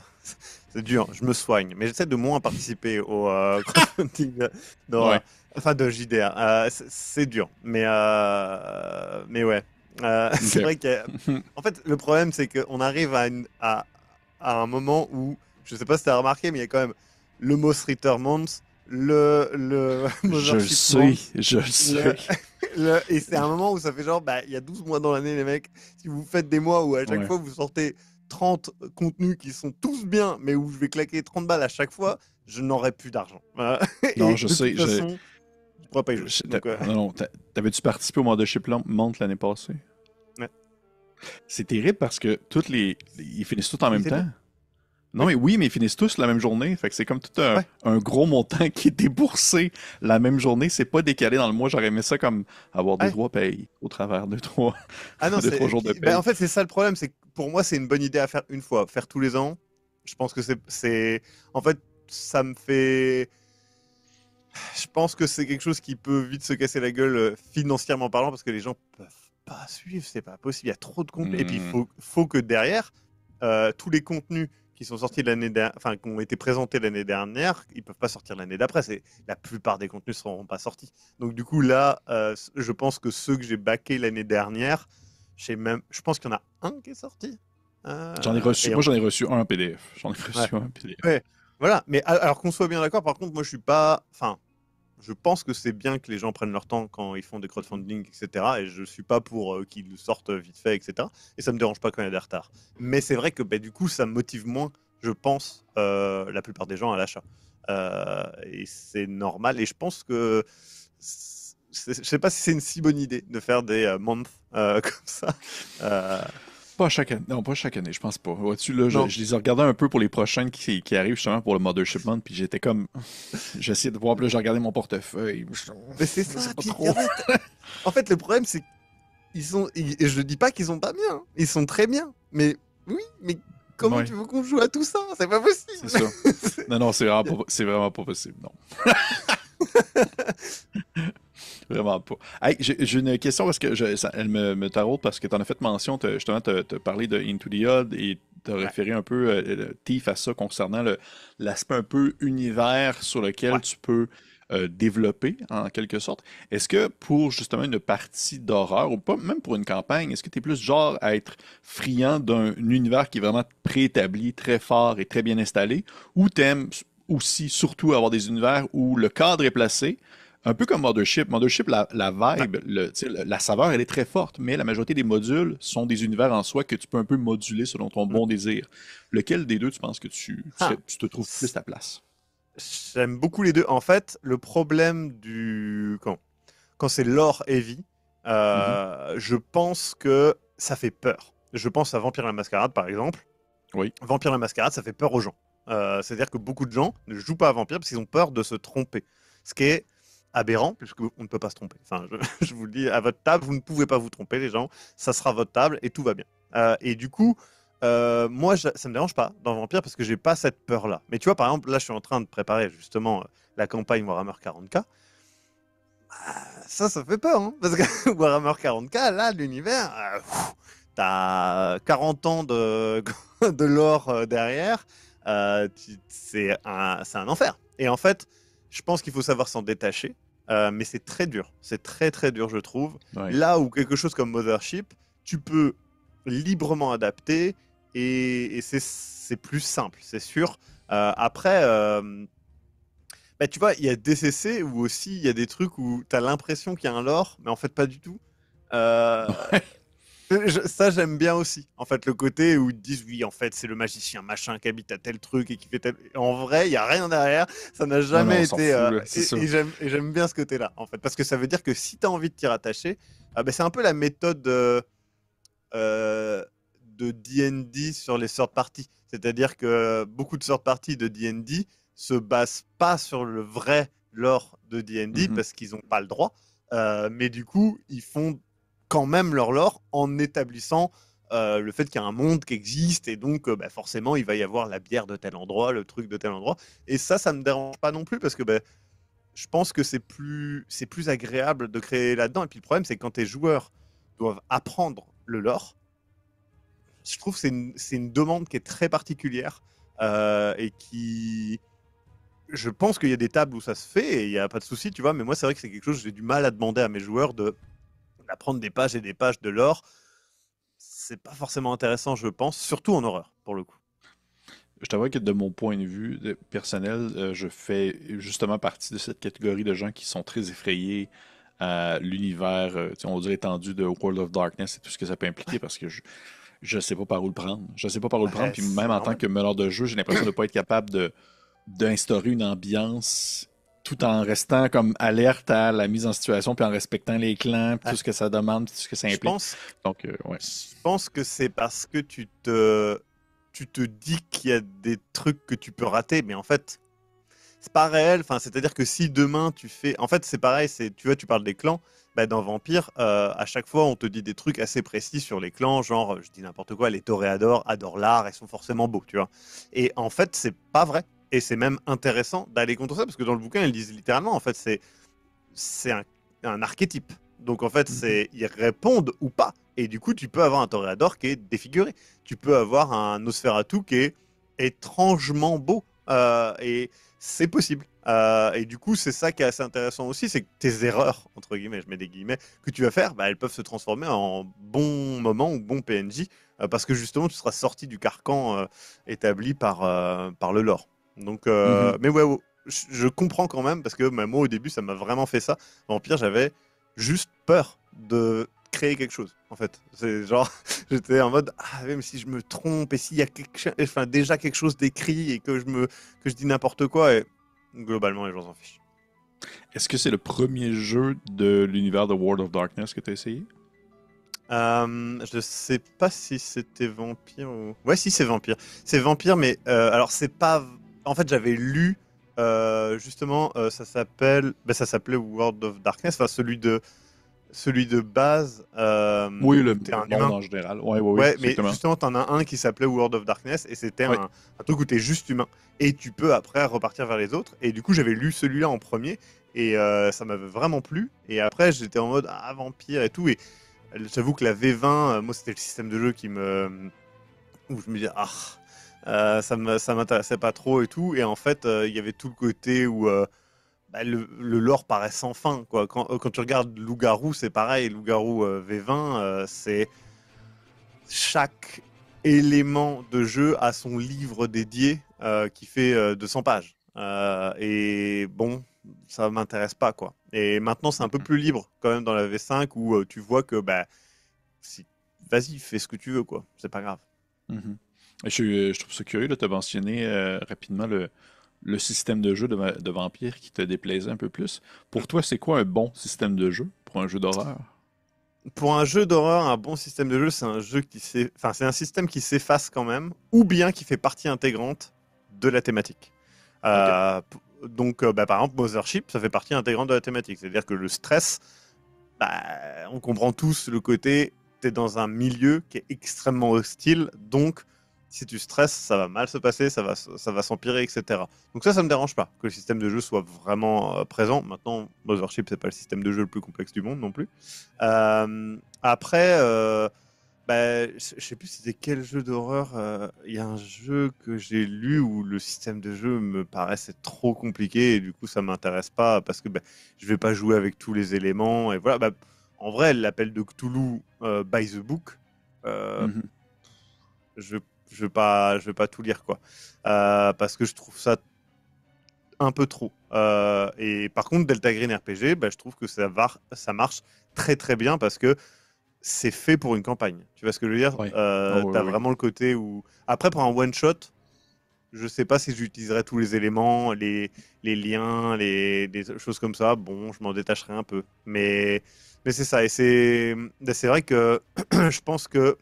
C'est dur, je me soigne, mais j'essaie de moins participer au crowdfunding Ouais. enfin de JDR. C'est dur, mais ouais. OK. C'est vrai que, en fait, le problème, c'est qu'on arrive à un moment où, je sais pas si tu as remarqué, mais il y a quand même le Most Reader Month, le Je le Mothership sais, Month, je le le, sais. et c'est un moment où ça fait genre, il y a 12 mois dans l'année, les mecs. Si vous faites des mois où à chaque Ouais. fois vous sortez 30 contenus qui sont tous bien, mais où je vais claquer 30 balles à chaque fois, je n'aurai plus d'argent. Non, Et je de toute sais. façon, je pourrais pas y jouer. Donc, Non, non, t'avais-tu participé au Mothership Month l'année passée? ouais. C'est terrible parce que ils finissent tous en Ils même étaient deux. temps. Non, Oui. mais oui, mais ils finissent tous la même journée. Fait que c'est comme tout Ouais. un gros montant qui est déboursé la même journée. C'est pas décalé dans le mois. J'aurais aimé ça comme avoir deux, Ouais. trois payes au travers de trois, Ah non, deux, trois jours de ben, paye. en fait, c'est ça le problème. C'est que pour moi, c'est une bonne idée à faire une fois. Faire tous les ans, je pense que en fait, ça me fait. Je pense que c'est quelque chose qui peut vite se casser la gueule financièrement parlant parce que les gens peuvent pas suivre, c'est pas possible. Il y a trop de contenu. Et puis, Hmm. faut que derrière, tous les contenus qui sont sortis l'année dernière, enfin, qui ont été présentés l'année dernière, ils peuvent pas sortir l'année d'après. La plupart des contenus seront pas sortis. Donc, du coup, là, je pense que ceux que j'ai backés l'année dernière, je pense qu'il y en a un qui est sorti. J'en ai reçu, Et moi j'en ai reçu un en PDF. J'en ai ouais. reçu un en PDF. Ouais. Voilà. Mais alors qu'on soit bien d'accord, par contre, moi, je suis pas, enfin, je pense que c'est bien que les gens prennent leur temps quand ils font des crowdfunding, etc. Et je suis pas pour qu'ils le sortent vite fait, etc. Et ça me dérange pas quand il y a des retards. Mais c'est vrai que bah, du coup, ça motive moins, je pense, la plupart des gens à l'achat. Et c'est normal. Et je pense que je sais pas si c'est une si bonne idée de faire des months comme ça. Euh, Pas chaque année. Non, pas chaque année, je pense pas. Vois-tu, là, non, je les ai regardés un peu pour les prochaines qui arrivent justement pour le Mothership Month, puis j'étais comme. J'essayais de voir, puis là, j'ai regardé mon portefeuille. mais c'est Je sais ça. pas Puis trop. en fait, le problème, c'est et je dis pas qu'ils sont pas bien, hein. Ils sont très bien. Mais oui, mais comment Ouais, tu veux qu'on joue à tout ça? C'est pas c'est possible. ça. Non, non, c'est vraiment pas possible, non. Vraiment pas. Hey, j'ai une question parce que elle me taraude parce que tu en as fait mention, justement, tu as parlé de Into the Odd et tu as Ouais, référé un peu, Thief, à ça concernant l'aspect un peu univers sur lequel ouais. tu peux développer en quelque sorte. Est-ce que pour justement une partie d'horreur ou pas même pour une campagne, est-ce que tu es plus genre à être friand d'un univers qui est vraiment préétabli, très fort et très bien installé ou t'aimes aussi surtout avoir des univers où le cadre est placé? Un peu comme Mothership. Mothership, la Ouais. vibe, tu sais, la saveur, elle est très forte, mais la majorité des modules sont des univers en soi que tu peux un peu moduler selon ton Mm. bon désir. Lequel des deux tu penses que Ah. tu te trouves plus ta place? J'aime beaucoup les deux. En fait, le problème quand c'est lore heavy, Mhm. je pense que ça fait peur. Je pense à Vampire la Mascarade, par exemple. Oui. Vampire la Mascarade, ça fait peur aux gens. C'est-à-dire que beaucoup de gens ne jouent pas à Vampire parce qu'ils ont peur de se tromper. Ce qui est aberrant, puisqu'on ne peut pas se tromper. Enfin, je vous le dis, à votre table, vous ne pouvez pas vous tromper, les gens. Ça sera votre table et tout va bien. Et du coup, moi, ça me dérange pas dans Vampire parce que j'ai pas cette peur-là. Mais tu vois, par exemple, là, je suis en train de préparer justement la campagne Warhammer 40K. Ça fait peur, hein, parce que Warhammer 40K, là, l'univers, t'as 40 ans de lore derrière, c'est un enfer. Et en fait, je pense qu'il faut savoir s'en détacher, mais c'est très dur. C'est très très dur, je trouve. Ouais. Là où quelque chose comme Mothership, tu peux librement adapter et c'est plus simple, c'est sûr. Après, bah, tu vois, il y a DCC où aussi il y a des trucs où tu as l'impression qu'il y a un lore, mais en fait pas du tout. Euh, Ça, j'aime bien aussi. En fait, le côté où ils te disent, oui, en fait, c'est le magicien machin qui habite à tel truc et qui fait tel. Et en vrai, il n'y a rien derrière. Ça n'a Non, non, jamais on s'en été. fout, là, c'est ça. Et j'aime bien ce côté-là, en fait. Parce que ça veut dire que si tu as envie de t'y rattacher, bah, c'est un peu la méthode de D&D sur les sort parties. C'est-à-dire que beaucoup de sort parties de D&D se basent pas sur le vrai lore de D&D Mhm. parce qu'ils n'ont pas le droit. Mais du coup, ils font quand même leur lore en établissant le fait qu'il y a un monde qui existe et donc bah, forcément il va y avoir la bière de tel endroit, le truc de tel endroit. Et ça me dérange pas non plus parce que bah, je pense que c'est plus agréable de créer là-dedans. Et puis le problème, c'est que quand tes joueurs doivent apprendre le lore, je trouve que c'est une demande qui est très particulière et qui. Je pense qu'il y a des tables où ça se fait et il n'y a pas de souci, tu vois, mais moi, c'est vrai que c'est quelque chose que j'ai du mal à demander à mes joueurs d'apprendre des pages et des pages de lore. C'est pas forcément intéressant, je pense, surtout en horreur, pour le coup. Je t'avoue que de mon point de vue personnel, je fais justement partie de cette catégorie de gens qui sont très effrayés à l'univers, tu sais, on dirait étendu de World of Darkness et tout ce que ça peut impliquer parce que je sais pas par où le prendre. Je sais pas par où le prendre, Ouais, puis même c'est en tant normal. que meneur de jeu, j'ai l'impression de ne pas être capable d'instaurer une ambiance tout en restant comme alerte à la mise en situation, puis en respectant les clans, puis Ah, tout ce que ça demande, puis tout ce que ça je implique. pense, Donc, ouais. je pense que c'est parce que tu te dis qu'il y a des trucs que tu peux rater, mais en fait, c'est pas réel. Enfin, c'est-à-dire que si demain tu fais, en fait, c'est pareil. C'est, tu vois, tu parles des clans. Bah, dans Vampire, à chaque fois, on te dit des trucs assez précis sur les clans, genre, je dis n'importe quoi, les toréadors adorent l'art et sont forcément beaux, tu vois. Et en fait, c'est pas vrai. Et c'est même intéressant d'aller contre ça, parce que dans le bouquin, ils disent littéralement, en fait, c'est un archétype. Donc en fait, Mhm. c'est ils répondent ou pas. Et du coup, tu peux avoir un toréador qui est défiguré. Tu peux avoir un Nosferatu qui est étrangement beau. Et c'est possible. Et du coup, c'est ça qui est assez intéressant aussi, c'est que tes erreurs, entre guillemets, je mets des guillemets, que tu vas faire, bah, elles peuvent se transformer en bon moment ou bon PNJ, parce que justement, tu seras sorti du carcan établi par le lore. Donc, Mhm. mais ouais, ouais, je comprends quand même, parce que bah, moi, au début, ça m'a vraiment fait ça. Vampire, j'avais juste peur de créer quelque chose, en fait. C'est genre, j'étais en mode, ah, même si je me trompe, et s'il y a enfin, déjà quelque chose d'écrit et que je dis n'importe quoi, et globalement, les gens s'en fichent. Est-ce que c'est le premier jeu de l'univers de World of Darkness que tu as essayé? Je sais pas si c'était Vampire ou... Ouais, si, c'est Vampire. C'est Vampire, mais alors c'est pas... En fait, j'avais lu, justement, ça s'appelle... Ben, ça s'appelait World of Darkness, enfin celui de base, Oui, où le, t'es le un monde humain. en général. Oui, oui, oui, Ouais, mais exactement. justement, t'en as un qui s'appelait World of Darkness, et c'était Oui. un truc où t'es juste humain. Et tu peux après repartir vers les autres. Et du coup, j'avais lu celui-là en premier, et ça m'avait vraiment plu. Et après, j'étais en mode, ah, vampire et tout. Et j'avoue que la V20, moi, c'était le système de jeu où je me disais, ah, ça m'intéressait pas trop et tout. Et en fait, il y avait tout le côté où bah, le lore paraît sans fin, quoi. Quand tu regardes Loup-Garou, c'est pareil. Loup-Garou V20, c'est chaque élément de jeu a son livre dédié qui fait 200 pages. Et bon, ça m'intéresse pas, quoi. Et maintenant, c'est un peu Mhm. plus libre quand même dans la V5 où tu vois que bah, si... vas-y, fais ce que tu veux, quoi. C'est pas grave. Mhm. Et je trouve ça curieux, tu as mentionné rapidement le système de jeu de Vampire qui te déplaisait un peu plus. Pour toi, c'est quoi un bon système de jeu pour un jeu d'horreur? Pour un jeu d'horreur, un bon système de jeu, c'est un jeu enfin, c'est un système qui s'efface quand même, ou bien qui fait partie intégrante de la thématique. OK. Donc, bah, par exemple, Mothership, ça fait partie intégrante de la thématique. C'est-à-dire que le stress, bah, on comprend tous le côté, tu es dans un milieu qui est extrêmement hostile, donc si tu stresses, ça va mal se passer, ça va s'empirer, etc. Donc ça me dérange pas que le système de jeu soit vraiment présent. Maintenant, Mothership, c'est pas le système de jeu le plus complexe du monde non plus. Après, bah, je sais plus c'était quel jeu d'horreur. Il y a un jeu que j'ai lu où le système de jeu me paraissait trop compliqué et du coup ça m'intéresse pas parce que bah, je vais pas jouer avec tous les éléments et voilà. Bah, en vrai, l'appel de Cthulhu by the book, euh, Mhm. je je vais pas tout lire quoi. Parce que je trouve ça un peu trop. Et par contre, Delta Green RPG, bah, je trouve que ça marche très très bien parce que c'est fait pour une campagne. Tu vois ce que je veux dire? Oui. Oh, oui, T'as oui. vraiment le côté où... Après, pour un one-shot, je sais pas si j'utiliserais tous les éléments, les liens, des choses comme ça. Bon, je m'en détacherai un peu. Mais c'est ça. Et c'est vrai que je pense que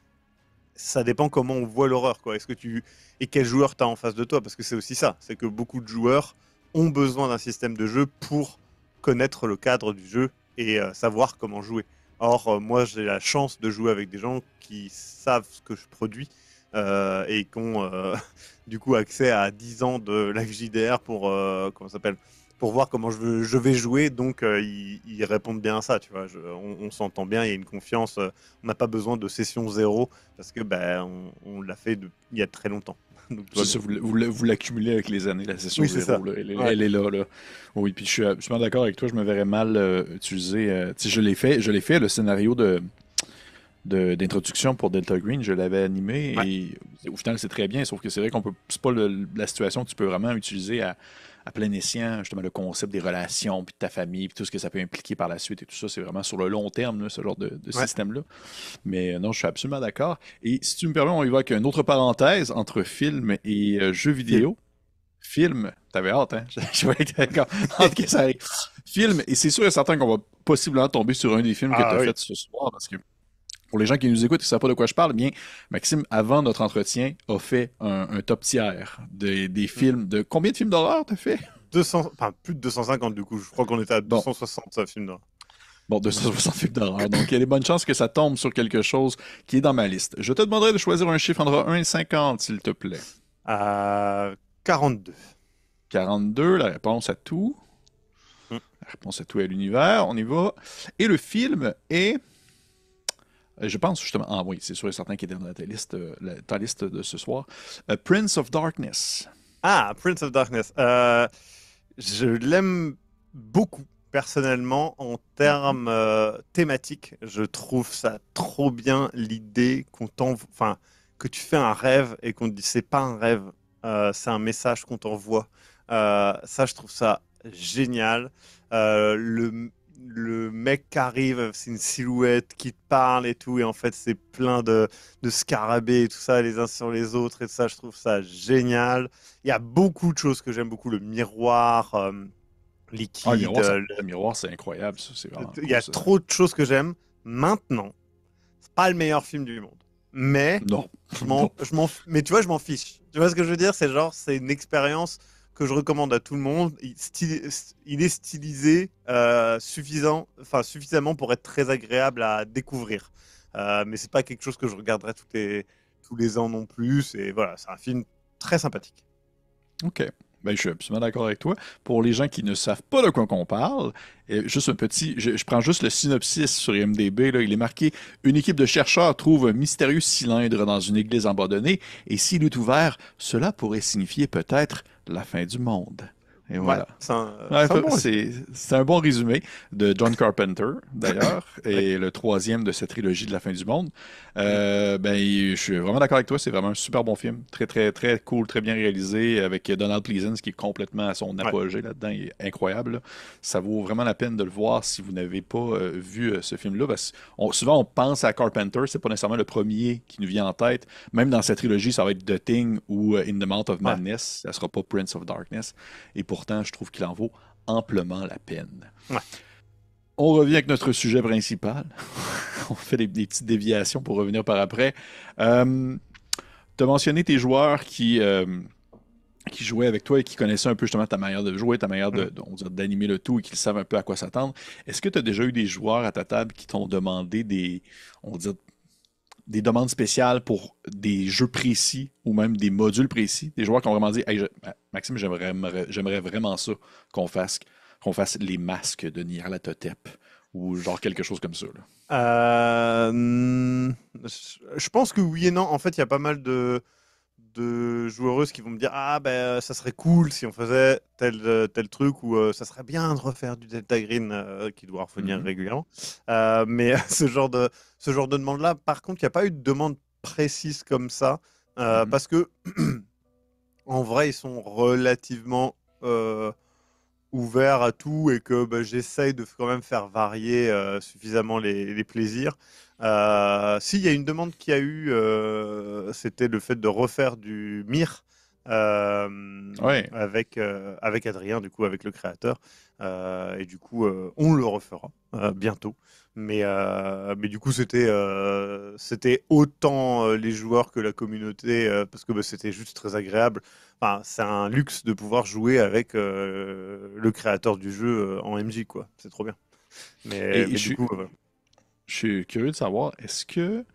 ça dépend comment on voit l'horreur, quoi. Et quel joueur t'as en face de toi? Parce que c'est aussi ça. C'est que beaucoup de joueurs ont besoin d'un système de jeu pour connaître le cadre du jeu et savoir comment jouer. Or, moi, j'ai la chance de jouer avec des gens qui savent ce que je produis et qui ont du coup accès à 10 ans de live JDR pour comment ça s'appelle, pour voir comment je vais jouer. Donc, ils répondent bien à ça. Tu vois, on s'entend bien. Il y a une confiance. On n'a pas besoin de session zéro parce que ben on l'a fait il y a très longtemps. Donc tout va C'est bien. ça, vous l'accumulez avec les années, la session Oui, c'est zéro, ça. là. Elle, Ouais. elle est là, là. Oui, puis je suis absolument d'accord avec toi, je me verrais mal utiliser. Tu sais, je l'ai fait, le scénario d'introduction pour Delta Green, je l'avais animé Ouais. et au final c'est très bien, sauf que c'est vrai qu'on peut, c'est pas la situation que tu peux vraiment utiliser à plein escient, justement le concept des relations, puis de ta famille, puis tout ce que ça peut impliquer par la suite et tout ça, c'est vraiment sur le long terme, là, ce genre de Ouais. système-là. Mais non, je suis absolument d'accord. Et si tu me permets, on y va avec une autre parenthèse entre film et jeux Film. vidéo. Film, t'avais hâte, hein? Je vais être d'accord. Hâte que ça arrive. Film, et c'est sûr et certain qu'on va possiblement tomber sur un des films que tu Ah as oui. fait ce soir, parce que pour les gens qui nous écoutent et qui ne savent pas de quoi je parle, eh bien, Maxime, avant notre entretien, a fait un top tiers des films. De combien de films d'horreur t'as fait? 200, enfin plus de 250 du coup. Je crois qu'on était à Bon, 260 films d'horreur. bon, 260 films d'horreur. Donc, il y a des bonnes chances que ça tombe sur quelque chose qui est dans ma liste. Je te demanderai de choisir un chiffre entre 1 et 50, s'il te plaît. 42. 42, la réponse à tout. Hmm. La réponse à tout est l'univers. On y va. Et le film est. Je pense justement. Ah oui, c'est sûr et certain qu'il est dans ta liste de ce soir. Prince of Darkness. Ah, Prince of Darkness. Je l'aime beaucoup, personnellement, en Mhm. termes thématiques. Je trouve ça trop bien, l'idée enfin, que tu fais un rêve et qu'on te dit c'est pas un rêve, c'est un message qu'on t'envoie. Ça, je trouve ça génial. Le mec qui arrive, c'est une silhouette qui te parle et tout, et en fait, c'est plein de scarabées et tout ça, les uns sur les autres, et ça, je trouve ça génial. Il y a beaucoup de choses que j'aime beaucoup, le miroir Ah, liquide. Le miroir, c'est incroyable, ça. C'est vraiment Il y cool, a ça. trop de choses que j'aime. Maintenant, c'est pas le meilleur film du monde. Mais, Non. Non. mais tu vois, je m'en fiche. Tu vois ce que je veux dire? C'est genre, c'est une expérience que je recommande à tout le monde. Il est stylisé suffisamment pour être très agréable à découvrir. Mais c'est pas quelque chose que je regarderai tous les ans non plus. Et voilà, c'est un film très sympathique. OK. Ben, je suis absolument d'accord avec toi. Pour les gens qui ne savent pas de quoi qu'on parle, juste un petit, je prends juste le synopsis sur IMDb, là, il est marqué: une équipe de chercheurs trouve un mystérieux cylindre dans une église abandonnée, et s'il est ouvert, cela pourrait signifier peut-être la fin du monde. Et Ouais, voilà. Ouais, c'est un bon résumé. c'est un bon résumé de John Carpenter, d'ailleurs, Oui. et le troisième de cette trilogie de la fin du monde. Mm. Ben, je suis vraiment d'accord avec toi, c'est vraiment un super bon film. Très, très, très cool, très bien réalisé, avec Donald Pleasence qui est complètement à son Ouais. apogée là-dedans. Il est incroyable, là. Ça vaut vraiment la peine de le voir si vous n'avez pas vu ce film-là. Parce souvent, on pense à Carpenter, c'est pas nécessairement le premier qui nous vient en tête. Même dans cette trilogie, ça va être The Thing ou In the Mouth of Ouais. Madness. Ça sera pas Prince of Darkness. Et pourtant, je trouve qu'il en vaut amplement la peine. Ouais. On revient avec notre sujet principal. On fait des petites déviations pour revenir par après. Tu as mentionné tes joueurs qui jouaient avec toi et qui connaissaient un peu justement ta manière de jouer, ta manière Mm. on va dire, d'animer le tout et qui savent un peu à quoi s'attendre. Est-ce que tu as déjà eu des joueurs à ta table qui t'ont demandé on va dire, des demandes spéciales pour des jeux précis ou même des modules précis? Des joueurs qui ont vraiment dit: hey, Maxime, j'aimerais vraiment ça qu'on fasse, qu'on fasse les masques de Nyarlathotep ou genre quelque chose comme ça, là. Je pense que oui et non. En fait, il y a pas mal de joueuses qui vont me dire ah ben ça serait cool si on faisait tel truc ou ça serait bien de refaire du Delta Green qui doit revenir Mhm, régulièrement. Mais ce genre de demande là, par contre, il n'y a pas eu de demande précise comme ça mhm. parce que en vrai, ils sont relativement ouvert à tout et que bah, j'essaye de quand même faire varier suffisamment les plaisirs. S'il y a une demande qu'il y a eu, c'était le fait de refaire du Mir Ouais. avec Adrien, du coup, avec le créateur. Et du coup, on le refera bientôt. Mais du coup, c'était autant les joueurs que la communauté, parce que bah, c'était juste très agréable. Enfin, c'est un luxe de pouvoir jouer avec le créateur du jeu en MJ, quoi. C'est trop bien. Et Mais du coup, je suis curieux de savoir, est-ce que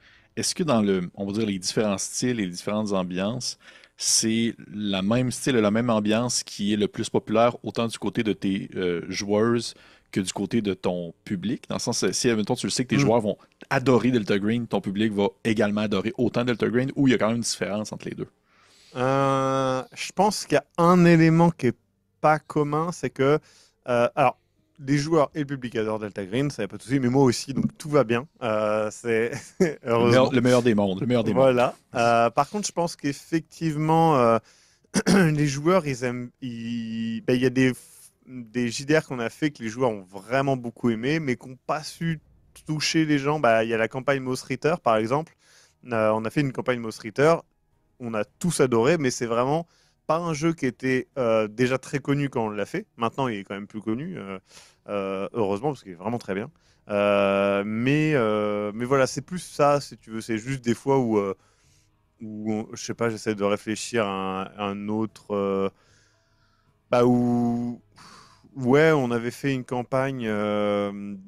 dans on va dire les différents styles et les différentes ambiances, c'est la même style et la même ambiance qui est le plus populaire autant du côté de tes joueuses que du côté de ton public? Dans le sens, si admettons, tu le sais que tes hmm. joueurs vont adorer Delta Green, ton public va également adorer autant Delta Green, ou il y a quand même une différence entre les deux? Je pense qu'il y a un élément qui est pas commun, c'est que alors les joueurs et le public adorent Delta Green, ça y a pas de souci, mais moi aussi, donc tout va bien. C'est heureusement. Le meilleur des mondes, le meilleur des mondes. Voilà. Par contre, je pense qu'effectivement, les joueurs, ils aiment. Ben, il y a des JDR qu'on a fait que les joueurs ont vraiment beaucoup aimé, mais qui n'ont pas su toucher les gens. Bah, il y a la campagne Mouse Ritter, par exemple. On a fait une campagne Mouse Ritter. On a tous adoré, mais c'est vraiment pas un jeu qui était déjà très connu quand on l'a fait. Maintenant, il est quand même plus connu, heureusement, parce qu'il est vraiment très bien. Mais voilà, c'est plus ça, si tu veux. C'est juste des fois où je sais pas, j'essaie de réfléchir à un autre. Bah, ouais, on avait fait une campagne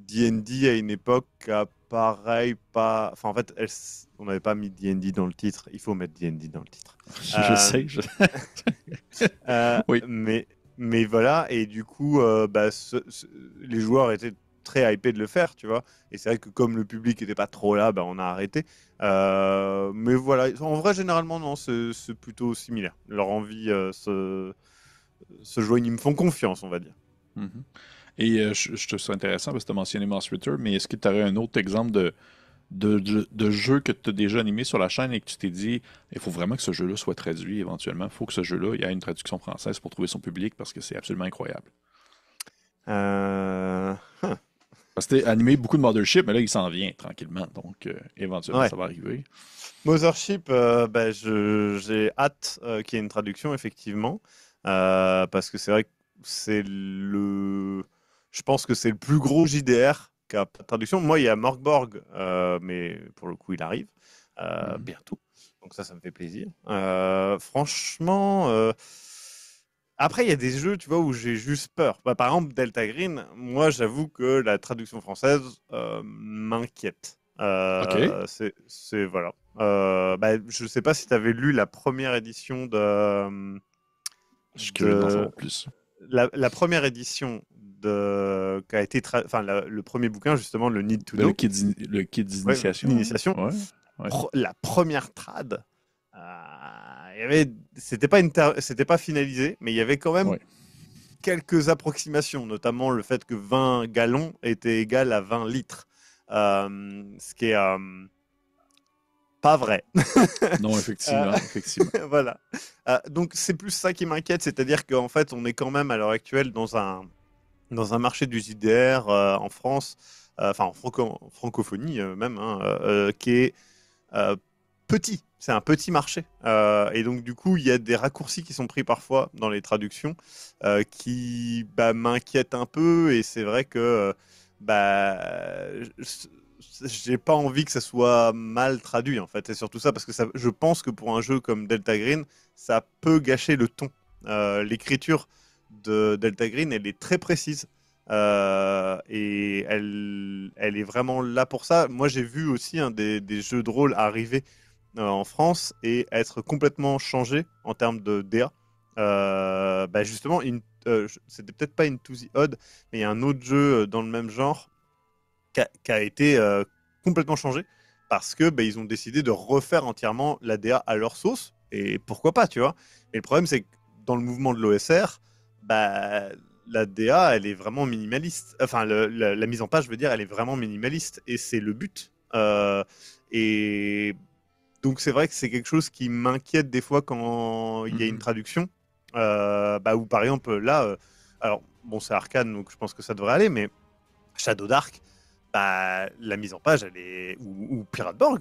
D&D à une époque, pareil, pas. Enfin, en fait, on n'avait pas mis D&D dans le titre. Il faut mettre D&D dans le titre. Je sais. Oui. Mais voilà, et du coup, bah, les joueurs étaient très hypés de le faire, tu vois. Et c'est vrai que comme le public n'était pas trop là, bah, on a arrêté. Mais voilà, en vrai, généralement, non, c'est plutôt similaire. Leur envie se joignent, ils me font confiance, on va dire. Mhm. Et je trouve ça intéressant parce que tu as mentionné Moss Ritter, mais est-ce que tu aurais un autre exemple de jeu que tu as déjà animé sur la chaîne et que tu t'es dit, il faut vraiment que ce jeu-là soit traduit éventuellement. Il faut que ce jeu-là, il y ait une traduction française pour trouver son public parce que c'est absolument incroyable. Euh, huh. Parce que t'as animé beaucoup de Mothership, mais là, il s'en vient tranquillement. Donc, éventuellement, Ouais. ça va arriver. Mothership, bah, j'ai hâte qu'il y ait une traduction, effectivement. Parce que c'est vrai que c'est le. Je pense que c'est le plus gros JDR qui a pas de traduction. Moi, il y a Morgborg, mais pour le coup, il arrive Mhm. bientôt. Donc ça me fait plaisir. Franchement, après, il y a des jeux, tu vois, où j'ai juste peur. Bah, par exemple, Delta Green, moi, j'avoue que la traduction française m'inquiète. OK. Voilà. Bah, je sais pas si tu avais lu la première édition Je suis curieux d'en de savoir plus. la première édition de qui a été enfin le premier bouquin justement, le Need to De le Know. kit le kit Ouais, d'initiation, hein? l'initiation. Ouais. Ouais. La première trad, il y avait, c'était pas finalisé, mais il y avait quand même Ouais. quelques approximations, notamment le fait que 20 gallons était égal à 20 litres. Ce qui est pas vrai. Non, Euh, effectivement, effectivement. voilà. Donc c'est plus ça qui m'inquiète, c'est-à-dire qu'en fait on est quand même à l'heure actuelle dans un marché du JDR en France, enfin en francophonie même, hein, qui est euh, petit. C'est un petit marché. Et donc, du coup, il y a des raccourcis qui sont pris parfois dans les traductions qui bah, m'inquiètent un peu. Et c'est vrai que bah, j'ai pas envie que ça soit mal traduit, en fait. C'est surtout ça, parce que je pense que pour un jeu comme Delta Green, ça peut gâcher le ton. L'écriture de Delta Green, elle est très précise. Et elle est vraiment là pour ça. Moi, j'ai vu aussi des jeux de rôle arriver en France et être complètement changé en termes de DA. Bah justement, c'était peut-être pas Into the Odd, mais il y a un autre jeu dans le même genre qui a été complètement changé parce que bah, ils ont décidé de refaire entièrement la DA à leur sauce. Et pourquoi pas, tu vois. Mais le problème, c'est que dans le mouvement de l'OSR, bah, la DA, elle est vraiment minimaliste. Enfin, la mise en page, je veux dire, elle est vraiment minimaliste. Et c'est le but. Et donc, c'est vrai que c'est quelque chose qui m'inquiète des fois quand il y a une Mhm. traduction. Bah, ou par exemple, là, alors, bon, c'est Arcane, donc je pense que ça devrait aller, mais Shadow Dark, bah, la mise en page, elle est ou Pirateborg,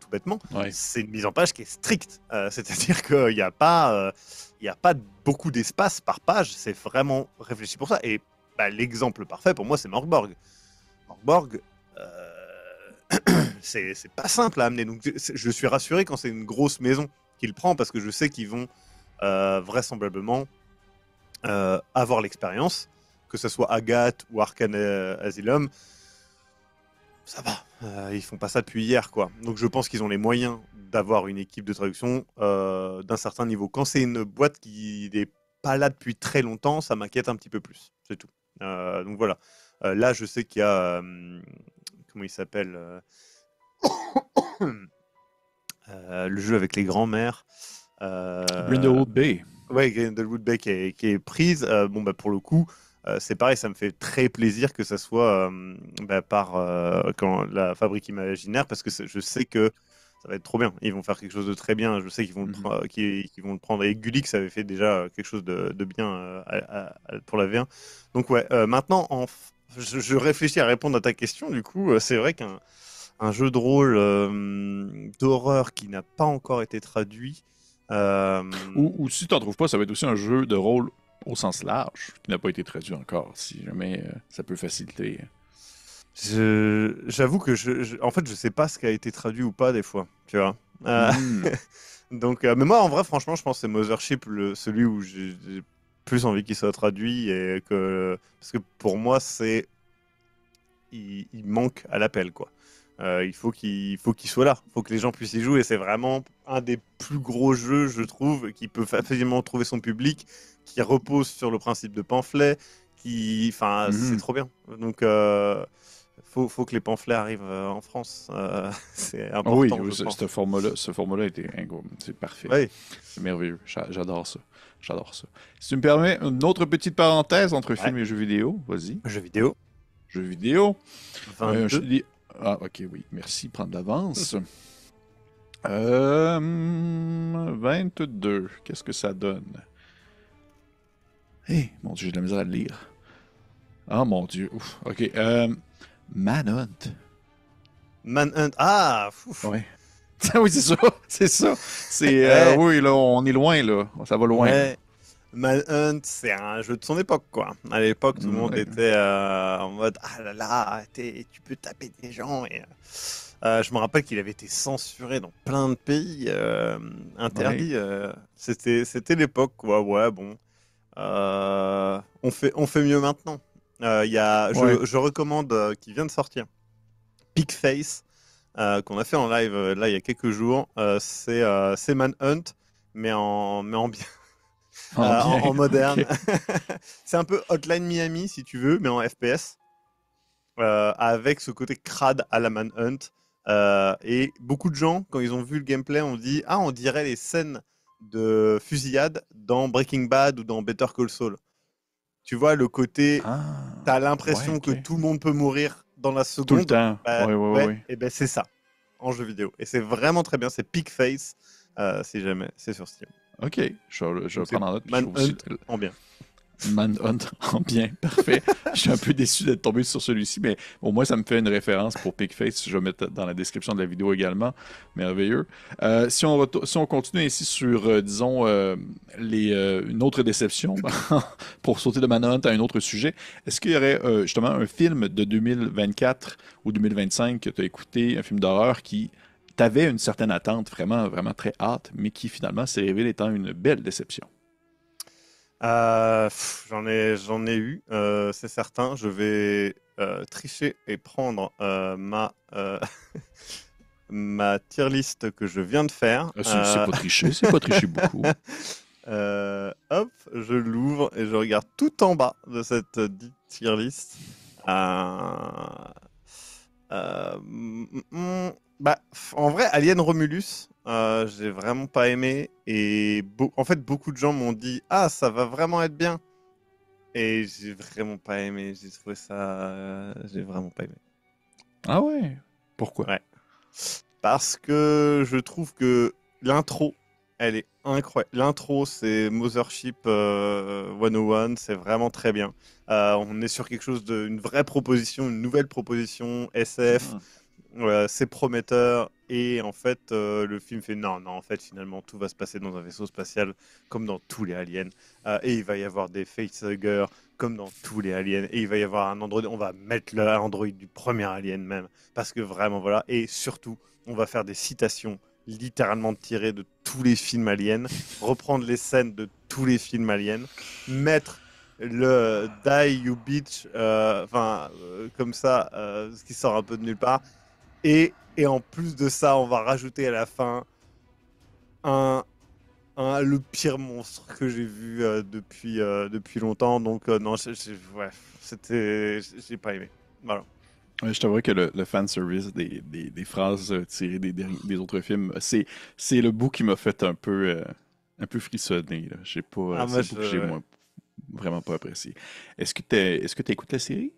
tout bêtement, Ouais. c'est une mise en page qui est stricte. C'est-à-dire qu'il n'y a pas, il y a pas beaucoup d'espace par page. C'est vraiment réfléchi pour ça. Et bah, l'exemple parfait pour moi, c'est Morgborg. Morgborg, c'est pas simple à amener. Donc je suis rassuré quand c'est une grosse maison qui le prend parce que je sais qu'ils vont vraisemblablement avoir l'expérience, que ce soit Agathe ou Arcane Asylum. Ça va, ils font pas ça depuis hier, quoi. Donc je pense qu'ils ont les moyens d'avoir une équipe de traduction d'un certain niveau. Quand c'est une boîte qui n'est pas là depuis très longtemps, ça m'inquiète un petit peu plus, c'est tout. Donc voilà. Là, je sais qu'il y a comment il s'appelle le jeu avec les grands-mères. Brindlewood Bay. Ouais, Grindelwood Bay qui est prise. Bon, bah, pour le coup, c'est pareil, ça me fait très plaisir que ça soit bah, par la Fabrique Imaginaire parce que je sais que ça va être trop bien. Ils vont faire quelque chose de très bien. Je sais qu'ils vont, Mhm. qu'ils vont le prendre. Et Gulix avait fait déjà quelque chose de bien pour la V1. Donc, ouais, maintenant, je réfléchis à répondre à ta question. Du coup, c'est vrai qu'un jeu de rôle d'horreur qui n'a pas encore été traduit. Euh, Ou si tu n'en trouves pas, ça va être aussi un jeu de rôle au sens large, qui n'a pas été traduit encore, si jamais ça peut faciliter. J'avoue que en fait, je sais pas ce qui a été traduit ou pas des fois, tu vois. Euh, Hmm. donc, mais moi, en vrai, franchement, je pense que c'est Mothership, celui où j'ai plus envie qu'il soit traduit et parce que pour moi, il manque à l'appel, quoi. Il faut qu'il soit là, il faut que les gens puissent y jouer. C'est vraiment un des plus gros jeux, je trouve, qui peut facilement trouver son public, qui repose sur le principe de pamphlet, enfin, c'est Mhm. trop bien. Donc, faut que les pamphlets arrivent en France. C'est Ah oui, important, oui, je pense. ce format-là était c'est parfait. Oui, C'est merveilleux. J'adore ça. J'adore ça. Si tu me permets, une autre petite parenthèse entre ouais. film et jeux vidéo. Vas-y. Jeux vidéo, Jeux vidéo. Je 22. te dis... Ah, ok, oui. Merci. Prendre d'avance. 22. Qu'est-ce que ça donne? Eh, mon Dieu, j'ai de la misère à le lire. Ah, mon Dieu. Ouf. Ok. Manhunt. Manhunt. Ah, fouf. Ouais. Oui, c'est ça. C'est ça. Ouais, Oui, là, on est loin, là. Ça va loin, là. ouais. Manhunt, c'est un jeu de son époque, quoi. À l'époque, tout le monde Ouais. était en mode ah là là, tu peux taper des gens. Je me rappelle qu'il avait été censuré dans plein de pays, Ouais. interdit. C'était l'époque, quoi. Ouais, bon. On fait mieux maintenant. Ouais. Je recommande, qui vient de sortir, Pigface, qu'on a fait en live là il y a quelques jours. C'est Manhunt, mais en bien, En en bien. moderne. OK. C'est un peu Hotline Miami si tu veux, mais en FPS, avec ce côté crade à la Manhunt. Et beaucoup de gens, quand ils ont vu le gameplay, ont dit ah, on dirait les scènes de fusillade dans Breaking Bad ou dans Better Call Saul. Tu vois, le côté, Ah. t'as Ouais, l'impression que OK. tout le monde peut mourir dans la Tout le seconde. temps. Bah, Ouais, ouais, ouais, ouais, ouais. et ben c'est ça en jeu vidéo. Et c'est vraiment très bien. C'est Pigface, si jamais c'est sur Steam. OK. Je vais Donc c'est prendre en note. Puis je vais Manhunt aussi en bien. Manhunt en bien, parfait. Je suis un peu déçu d'être tombé sur celui-ci, mais au moins ça me fait une référence pour Pigface. Je vais mettre dans la description de la vidéo également. Merveilleux. Si on continue ainsi sur, disons, une autre déception, pour sauter de Manhunt à un autre sujet, est-ce qu'il y aurait justement un film de 2024 ou 2025 que tu as écouté, un film d'horreur qui t'avait une certaine attente, vraiment, vraiment très hâte, mais qui finalement s'est révélé étant une belle déception? J'en ai eu, c'est certain. Je vais tricher et prendre ma tier list que je viens de faire. C'est pas triché, c'est pas triché beaucoup. Hop, je l'ouvre et je regarde tout en bas de cette dite tier list. Euh, Bah, en vrai, Alien Romulus, j'ai vraiment pas aimé. Et en fait, beaucoup de gens m'ont dit ah, ça va vraiment être bien. Et j'ai vraiment pas aimé. J'ai trouvé ça. J'ai vraiment pas aimé. Ah ouais? Pourquoi? Ouais. Parce que je trouve que l'intro, elle est incroyable. L'intro, c'est Mothership 101, c'est vraiment très bien. On est sur quelque chose une vraie proposition, une nouvelle proposition SF. Hmm. C'est prometteur. Et en fait, le film fait non, non, en fait, finalement, tout va se passer dans un vaisseau spatial, comme dans tous les aliens. Et il va y avoir des facehuggers, comme dans tous les aliens. Et il va y avoir un android. On va mettre l'android du premier alien même. Parce que vraiment, voilà. Et surtout, on va faire des citations littéralement tirées de tous les films aliens, reprendre les scènes de tous les films aliens, mettre le Die You Bitch, comme ça, ce qui sort un peu de nulle part. Et en plus de ça, on va rajouter à la fin un, le pire monstre que j'ai vu depuis longtemps. Donc, non, ouais, j'ai pas aimé. Voilà. Ouais, je t'avoue que le fanservice des phrases tirées des autres films, c'est le bout qui m'a fait un peu frissonner, là. J'ai pas, Ah, c'est moi, le bout que j'ai ouais. moi vraiment pas apprécié. Est-ce que t'as écouté la série?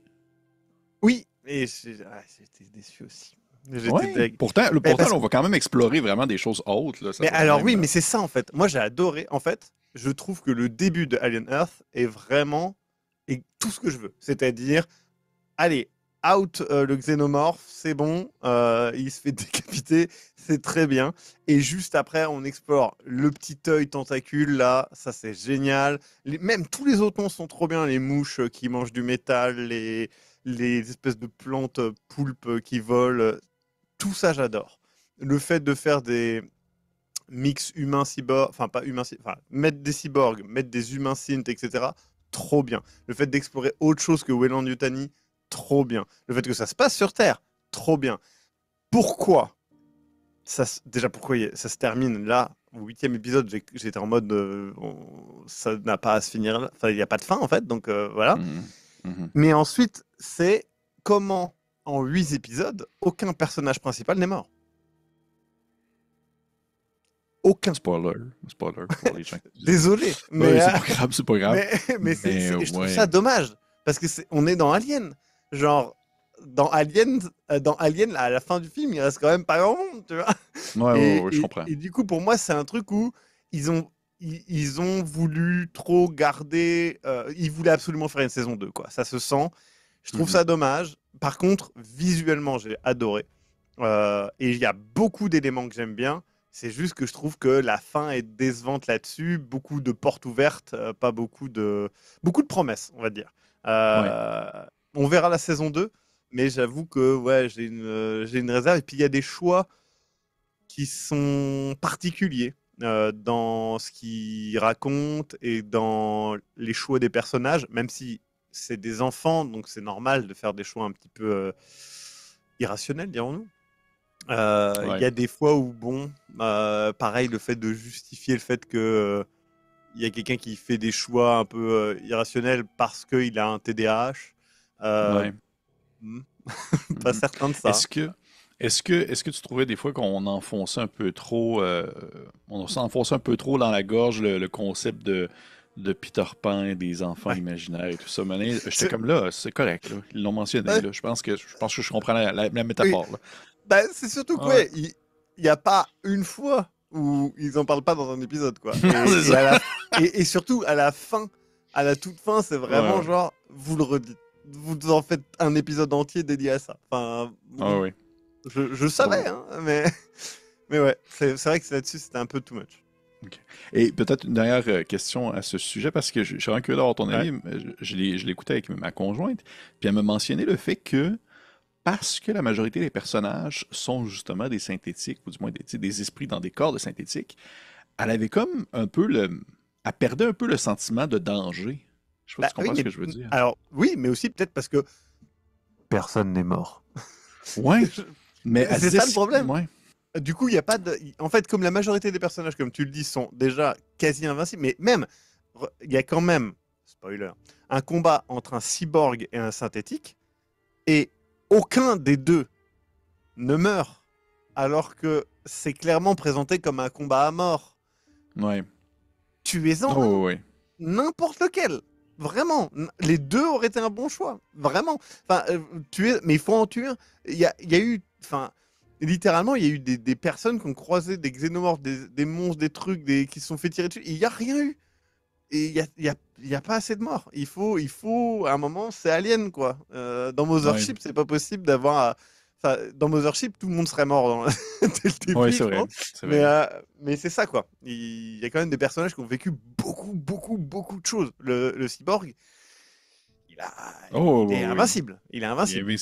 Oui, et j'ai été déçu aussi. J'étais Ouais. deg. Mais, Pourtant, là, on va quand même explorer vraiment des choses hautes, là. Ça mais va quand alors, même. oui, mais c'est ça en fait. Moi, j'ai adoré. En fait, je trouve que le début de Alien Earth est vraiment tout ce que je veux. C'est-à-dire, allez. out le xénomorphe, c'est bon, il se fait décapiter, c'est très bien. Et juste après, on explore le petit œil tentacule, là, ça c'est génial. Même tous les autres noms sont trop bien, les mouches qui mangent du métal, les espèces de plantes poulpes qui volent, tout ça j'adore. Le fait de faire des mix humains-cyborgs, enfin pas humains, enfin mettre des cyborgs, mettre des humains synth, etc. Trop bien. Le fait d'explorer autre chose que Weyland-Yutani, trop bien. Le fait que ça se passe sur Terre, trop bien. Pourquoi déjà pourquoi ça se termine là au 8e épisode, j'étais en mode ça n'a pas à se finir là. Enfin, il n'y a pas de fin en fait, donc voilà. Mais ensuite, c'est comment en 8 épisodes, aucun personnage principal n'est mort. Aucun. Spoiler pour les gens. Désolé, mais ouais, c'est pas grave. Mais je trouve ça dommage parce que on est dans Alien, genre dans Alien, à la fin du film, il reste quand même pas grand monde, tu vois. Ouais, je comprends. Et du coup, pour moi, c'est un truc où ils ont voulu trop garder. Ils voulaient absolument faire une saison 2, quoi. Ça se sent. Je trouve ça dommage. Par contre, visuellement, j'ai adoré. Et il y a beaucoup d'éléments que j'aime bien. C'est juste que je trouve que la fin est décevante là-dessus. Beaucoup de portes ouvertes, pas beaucoup de promesses, on va dire. On verra la saison 2, mais j'avoue que ouais, j'ai une réserve. Et puis il y a des choix qui sont particuliers dans ce qu'ils racontent et dans les choix des personnages, même si c'est des enfants, donc c'est normal de faire des choix un petit peu irrationnels, dirons-nous. Il y a des fois où, bon, pareil, le fait de justifier le fait que il y a quelqu'un qui fait des choix un peu irrationnels parce qu'il a un TDAH. Pas certain de ça. Est-ce que tu trouvais des fois qu'on enfonçait un peu trop, on s'enfonçait un peu trop dans la gorge le concept de Peter Pan et des enfants imaginaires et tout ça. J'étais comme là, c'est correct, là. Ils l'ont mentionné, là. Je pense que je comprends la métaphore, là. Ben, c'est surtout que il n'y a pas une fois où ils en parlent pas dans un épisode, quoi. Et surtout à la fin, à la toute fin, c'est vraiment genre vous le redites, vous en faites un épisode entier dédié à ça. Enfin, je savais, hein, mais ouais, c'est vrai que là-dessus c'était un peu too much. Okay. Et peut-être une dernière question à ce sujet, parce que je suis vraiment curieux d'avoir ton avis. Je l'ai écouté avec ma conjointe, puis elle m'a mentionné le fait que parce que la majorité des personnages sont justement des synthétiques, ou du moins des esprits dans des corps de synthétiques, elle avait comme un peu elle perdait un peu le sentiment de danger. Je sais pas si tu comprends ce que je veux dire. Alors, oui, mais aussi peut-être parce que personne n'est mort. Ouais, mais c'est ça le problème. Ouais. Du coup, il n'y a pas de. En fait, comme la majorité des personnages, comme tu le dis, sont déjà quasi invincibles, mais même, il y a quand même, spoiler, un combat entre un cyborg et un synthétique, et aucun des deux ne meurt, alors que c'est clairement présenté comme un combat à mort. Ouais. Tuez-en n'importe lequel. Vraiment, les deux auraient été un bon choix. Vraiment. Enfin, mais il faut en tuer un. Il y a eu, enfin, littéralement, il y a eu des personnes qui ont croisé des xénomorphes, des monstres, des trucs, qui se sont fait tirer dessus. Il n'y a rien eu. Et il y a pas assez de morts. Il faut, à un moment, c'est Alien, quoi. Dans Mothership, c'est pas possible d'avoir. Enfin, dans Mothership, tout le monde serait mort dès le début. Oui, c'est vrai. Mais c'est ça, quoi. Il y a quand même des personnages qui ont vécu beaucoup de choses. Le cyborg, il est invincible. Il est invincible.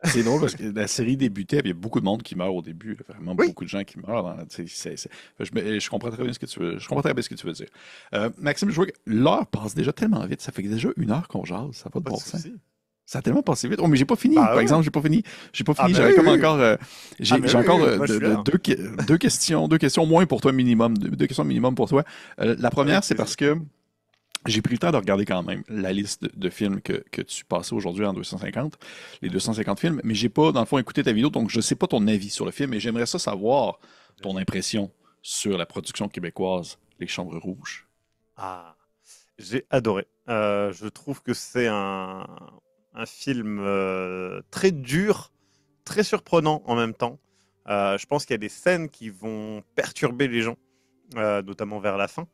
C'est drôle parce que la série débutait, il y a beaucoup de monde qui meurt au début. Vraiment beaucoup de gens qui meurent. Je comprends très bien ce que tu veux. Je comprends très bien ce que tu veux dire. Maxime, je vois que l'heure passe déjà tellement vite. Ça fait déjà 1 heure qu'on jase. Ça n'a pas de bon sens. Ça a tellement passé vite. Oh, mais j'ai pas fini. Par exemple, j'ai pas fini. J'avais comme encore. J'ai encore deux questions au moins pour toi minimum. Deux questions minimum pour toi. La première, c'est parce que j'ai pris le temps de regarder quand même la liste de films que tu passais aujourd'hui en 250, les 250 films, mais j'ai pas, dans le fond, écouté ta vidéo, donc je sais pas ton avis sur le film, et j'aimerais ça savoir ton impression sur la production québécoise Les Chambres Rouges. Ah, j'ai adoré. Je trouve que c'est un film très dur, très surprenant en même temps. Je pense qu'il y a des scènes qui vont perturber les gens, notamment vers la fin.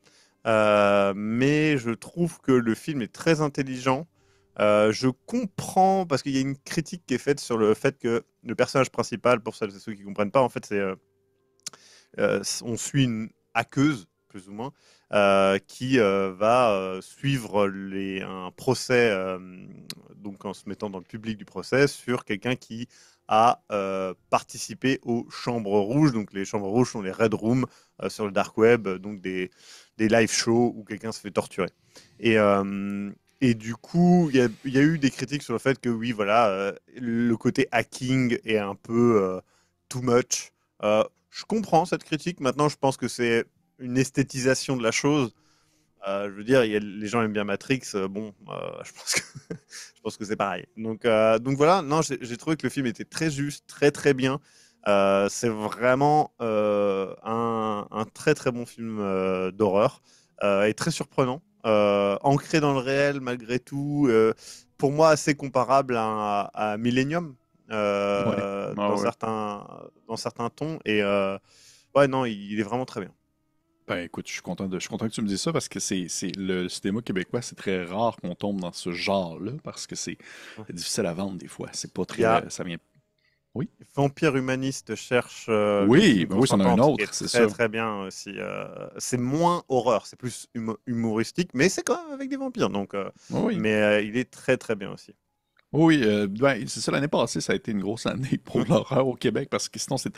Mais je trouve que le film est très intelligent. Je comprends, parce qu'il y a une critique qui est faite sur le fait que le personnage principal, pour celles et ceux qui ne comprennent pas, en fait, on suit une hackeuse, plus ou moins, qui va suivre un procès, donc en se mettant dans le public du procès, sur quelqu'un qui a participé aux chambres rouges. Donc les chambres rouges sont les red rooms sur le dark web, donc des live shows où quelqu'un se fait torturer. Et, euh, et du coup, il y a eu des critiques sur le fait que oui, voilà, le côté hacking est un peu too much. Je comprends cette critique. Maintenant, je pense que c'est une esthétisation de la chose. Je veux dire, les gens aiment bien Matrix. Bon, je pense que je pense que c'est pareil. Donc voilà. Non, j'ai trouvé que le film était très juste, très très bien. C'est vraiment un très très bon film d'horreur et très surprenant, ancré dans le réel malgré tout. Pour moi, assez comparable à Millennium Ouais. Ah ouais. dans certains tons. Et ouais, non, il est vraiment très bien. Ben écoute, je suis content que tu me dises ça parce que c'est le cinéma québécois, c'est très rare qu'on tombe dans ce genre-là parce que c'est Ouais. difficile à vendre des fois. C'est pas Il y a très, ça vient. Oui. Vampire Humaniste cherche Oui, victime ben oui, c'en a un consentante, qui est autre, c'est très ça. très bien aussi. C'est moins horreur, c'est plus humoristique, mais c'est quand même avec des vampires. Oui, oui. Mais il est très très bien aussi. Oui, ben, c'est ça, l'année passée, ça a été une grosse année pour Mm, l'horreur au Québec parce que sinon c'est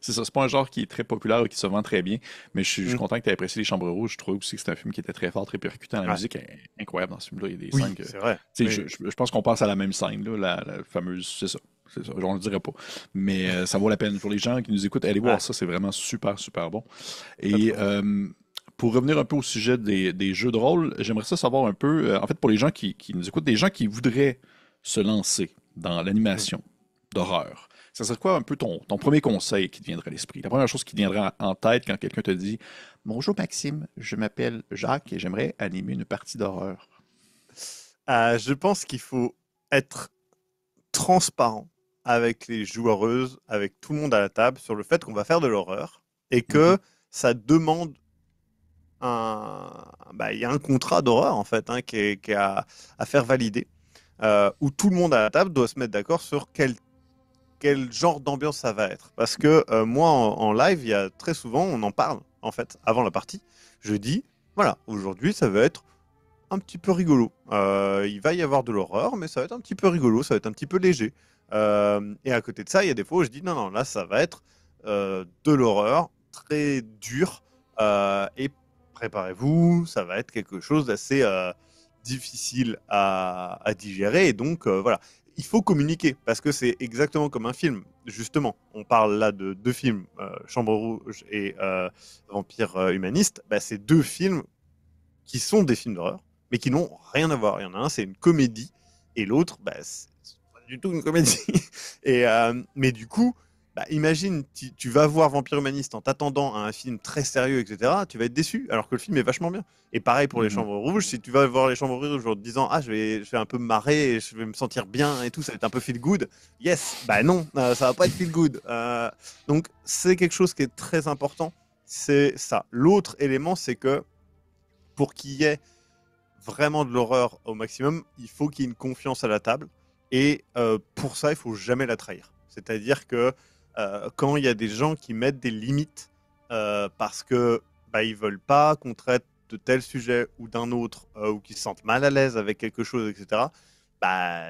ça, c'est pas un genre qui est très populaire et qui se vend très bien, mais je suis mm. content que tu aies apprécié Les Chambres Rouges, je trouvais aussi que c'est un film qui était très fort, très percutant, la Ouais. musique est incroyable dans ce film-là, il y a des scènes Oui, que, tu c'est vrai. sais, Oui. je pense qu'on passe à la même scène, là, la fameuse, c'est ça, on le dirait pas, mais ça vaut la peine pour les gens qui nous écoutent, allez voir Ouais, ça, c'est vraiment super, super bon. très Et très bon. pour revenir un peu au sujet des jeux de rôle, j'aimerais ça savoir un peu, en fait, pour les gens qui nous écoutent, des gens qui voudraient se lancer dans Mm. l'animation d'horreur. Ça serait quoi un peu ton premier conseil qui te viendrait à l'esprit? La première chose qui te viendrait en tête quand quelqu'un te dit bonjour Maxime, je m'appelle Jacques et j'aimerais animer une partie d'horreur. Je pense qu'il faut être transparent avec les joueuses, avec tout le monde à la table, sur le fait qu'on va faire de l'horreur et Mhm. que ça demande il y a un contrat d'horreur en fait, hein, qui est à faire valider, où tout le monde à la table doit se mettre d'accord sur quel genre d'ambiance ça va être. Parce que moi, en live, il y a très souvent, on en parle en fait avant la partie. Je dis, voilà, aujourd'hui, ça va être un petit peu rigolo. Il va y avoir de l'horreur, mais ça va être un petit peu rigolo, ça va être un petit peu léger. Et à côté de ça, il y a des fois où je dis, non, non, là, ça va être de l'horreur, très dur, et préparez-vous, ça va être quelque chose d'assez difficile à digérer. Et donc, voilà. Il faut communiquer, parce que c'est exactement comme un film. Justement, on parle là de deux films, Chambre Rouge et Vampire Humaniste. Bah, c'est deux films qui sont des films d'horreur, mais qui n'ont rien à voir. Il y en a un, c'est une comédie, et l'autre, bah, c'est pas du tout une comédie. Mais du coup, bah, imagine, tu vas voir Vampire Humaniste en t'attendant à un film très sérieux, etc. Tu vas être déçu, alors que le film est vachement bien. Et pareil pour les Mhm. Chambres Rouges, si tu vas voir les Chambres Rouges en te disant, ah, je vais un peu me marrer, et je vais me sentir bien et tout, ça va être un peu feel good. Yes, bah non, ça va pas être feel good. Donc c'est quelque chose qui est très important. C'est ça. L'autre élément, c'est que pour qu'il y ait vraiment de l'horreur au maximum, il faut qu'il y ait une confiance à la table. Et pour ça, il faut jamais la trahir. C'est-à-dire que quand il y a des gens qui mettent des limites parce que ils veulent pas qu'on traite de tel sujet ou d'un autre, ou qu'ils se sentent mal à l'aise avec quelque chose, etc.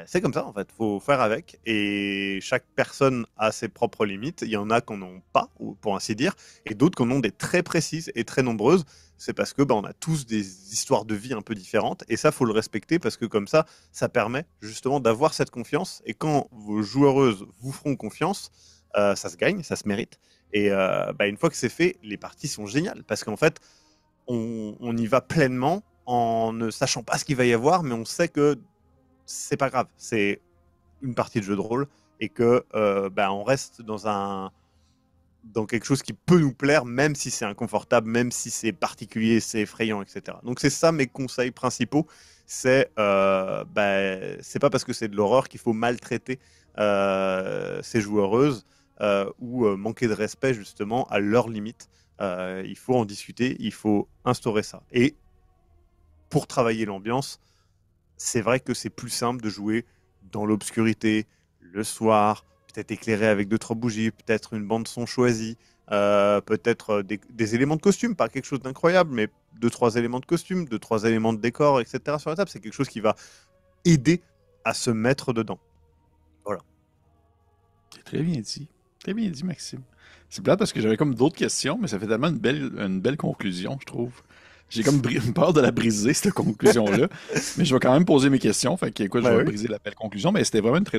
C'est comme ça en fait, faut faire avec. Et chaque personne a ses propres limites. Il y en a qui n'en ont pas, pour ainsi dire, et d'autres qui en ont des très précises et très nombreuses. C'est parce que on a tous des histoires de vie un peu différentes, et ça faut le respecter, parce que comme ça permet justement d'avoir cette confiance. Et quand vos joueuses vous feront confiance, ça se gagne, ça se mérite. Et une fois que c'est fait, les parties sont géniales, parce qu'en fait on y va pleinement en ne sachant pas ce qu'il va y avoir, mais on sait que c'est pas grave, c'est une partie de jeu de rôle, et que on reste dans quelque chose qui peut nous plaire, même si c'est inconfortable, même si c'est particulier, c'est effrayant, etc. Donc c'est ça mes conseils principaux. C'est pas parce que c'est de l'horreur qu'il faut maltraiter ces joueuses, ou manquer de respect justement à leurs limites. Il faut en discuter, il faut instaurer ça. Et pour travailler l'ambiance, c'est vrai que c'est plus simple de jouer dans l'obscurité, le soir, peut-être éclairé avec deux, trois bougies, peut-être une bande son choisie, peut-être des éléments de costume, pas quelque chose d'incroyable, mais deux, trois éléments de costume, deux, trois éléments de décor, etc. sur la table. C'est quelque chose qui va aider à se mettre dedans. Voilà. C'est très bien dit. Très bien dit, Maxime. C'est plate parce que j'avais comme d'autres questions, mais ça fait tellement une belle conclusion, je trouve. J'ai comme peur de la briser, cette conclusion-là. Mais je vais quand même poser mes questions. Fait que, écoute, je Bah vais oui. briser la belle conclusion. Mais c'était vraiment une très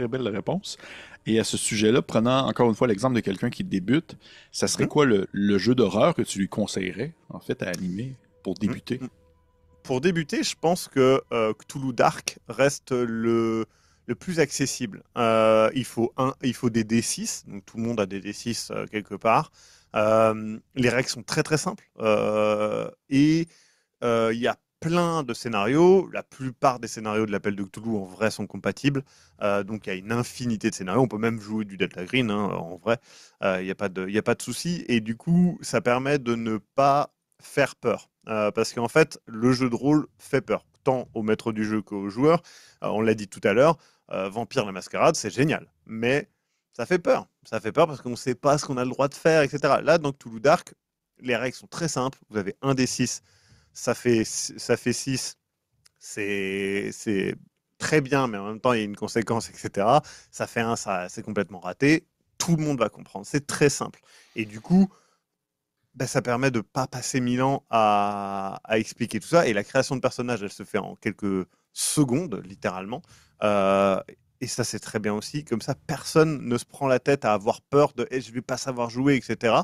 belle réponse. Et à ce sujet-là, prenant encore une fois l'exemple de quelqu'un qui débute, ça serait Mhm. quoi le jeu d'horreur que tu lui conseillerais, en fait, à animer pour débuter? Mhm. Pour débuter, je pense que Cthulhu Dark reste le plus accessible. Il faut des D6, donc tout le monde a des D6 quelque part. Les règles sont très très simples et il y a plein de scénarios. La plupart des scénarios de l'appel de Cthulhu en vrai sont compatibles. Donc il y a une infinité de scénarios. On peut même jouer du Delta Green en vrai. Il n'y a pas il y a pas de souci. Et du coup, ça permet de ne pas faire peur. Parce qu'en fait, le jeu de rôle fait peur, tant au maître du jeu qu'aux joueurs. On l'a dit tout à l'heure, Vampire la Mascarade, c'est génial. Mais ça fait peur. Ça fait peur parce qu'on ne sait pas ce qu'on a le droit de faire, etc. Là, dans Cthulhu Dark, les règles sont très simples. Vous avez un des 6, ça fait 6, c'est très bien, mais en même temps, il y a une conséquence, etc. Ça fait un, ça, c'est complètement raté. Tout le monde va comprendre. C'est très simple. Et du coup, bah, ça permet de pas passer 1000 ans à expliquer tout ça. Et la création de personnages, elle se fait en quelques secondes, littéralement. Euh, et ça, c'est très bien aussi. Comme ça, personne ne se prend la tête à avoir peur de je vais pas savoir jouer, etc.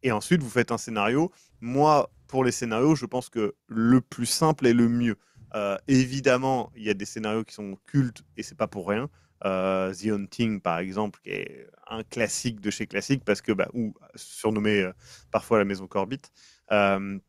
Et ensuite, vous faites un scénario. Moi, pour les scénarios, je pense que le plus simple est le mieux. Évidemment, il y a des scénarios qui sont cultes et c'est pas pour rien. The Hunting, par exemple, qui est un classique de chez classique, parce que, bah, ou surnommé parfois la maison Corbett. Euh,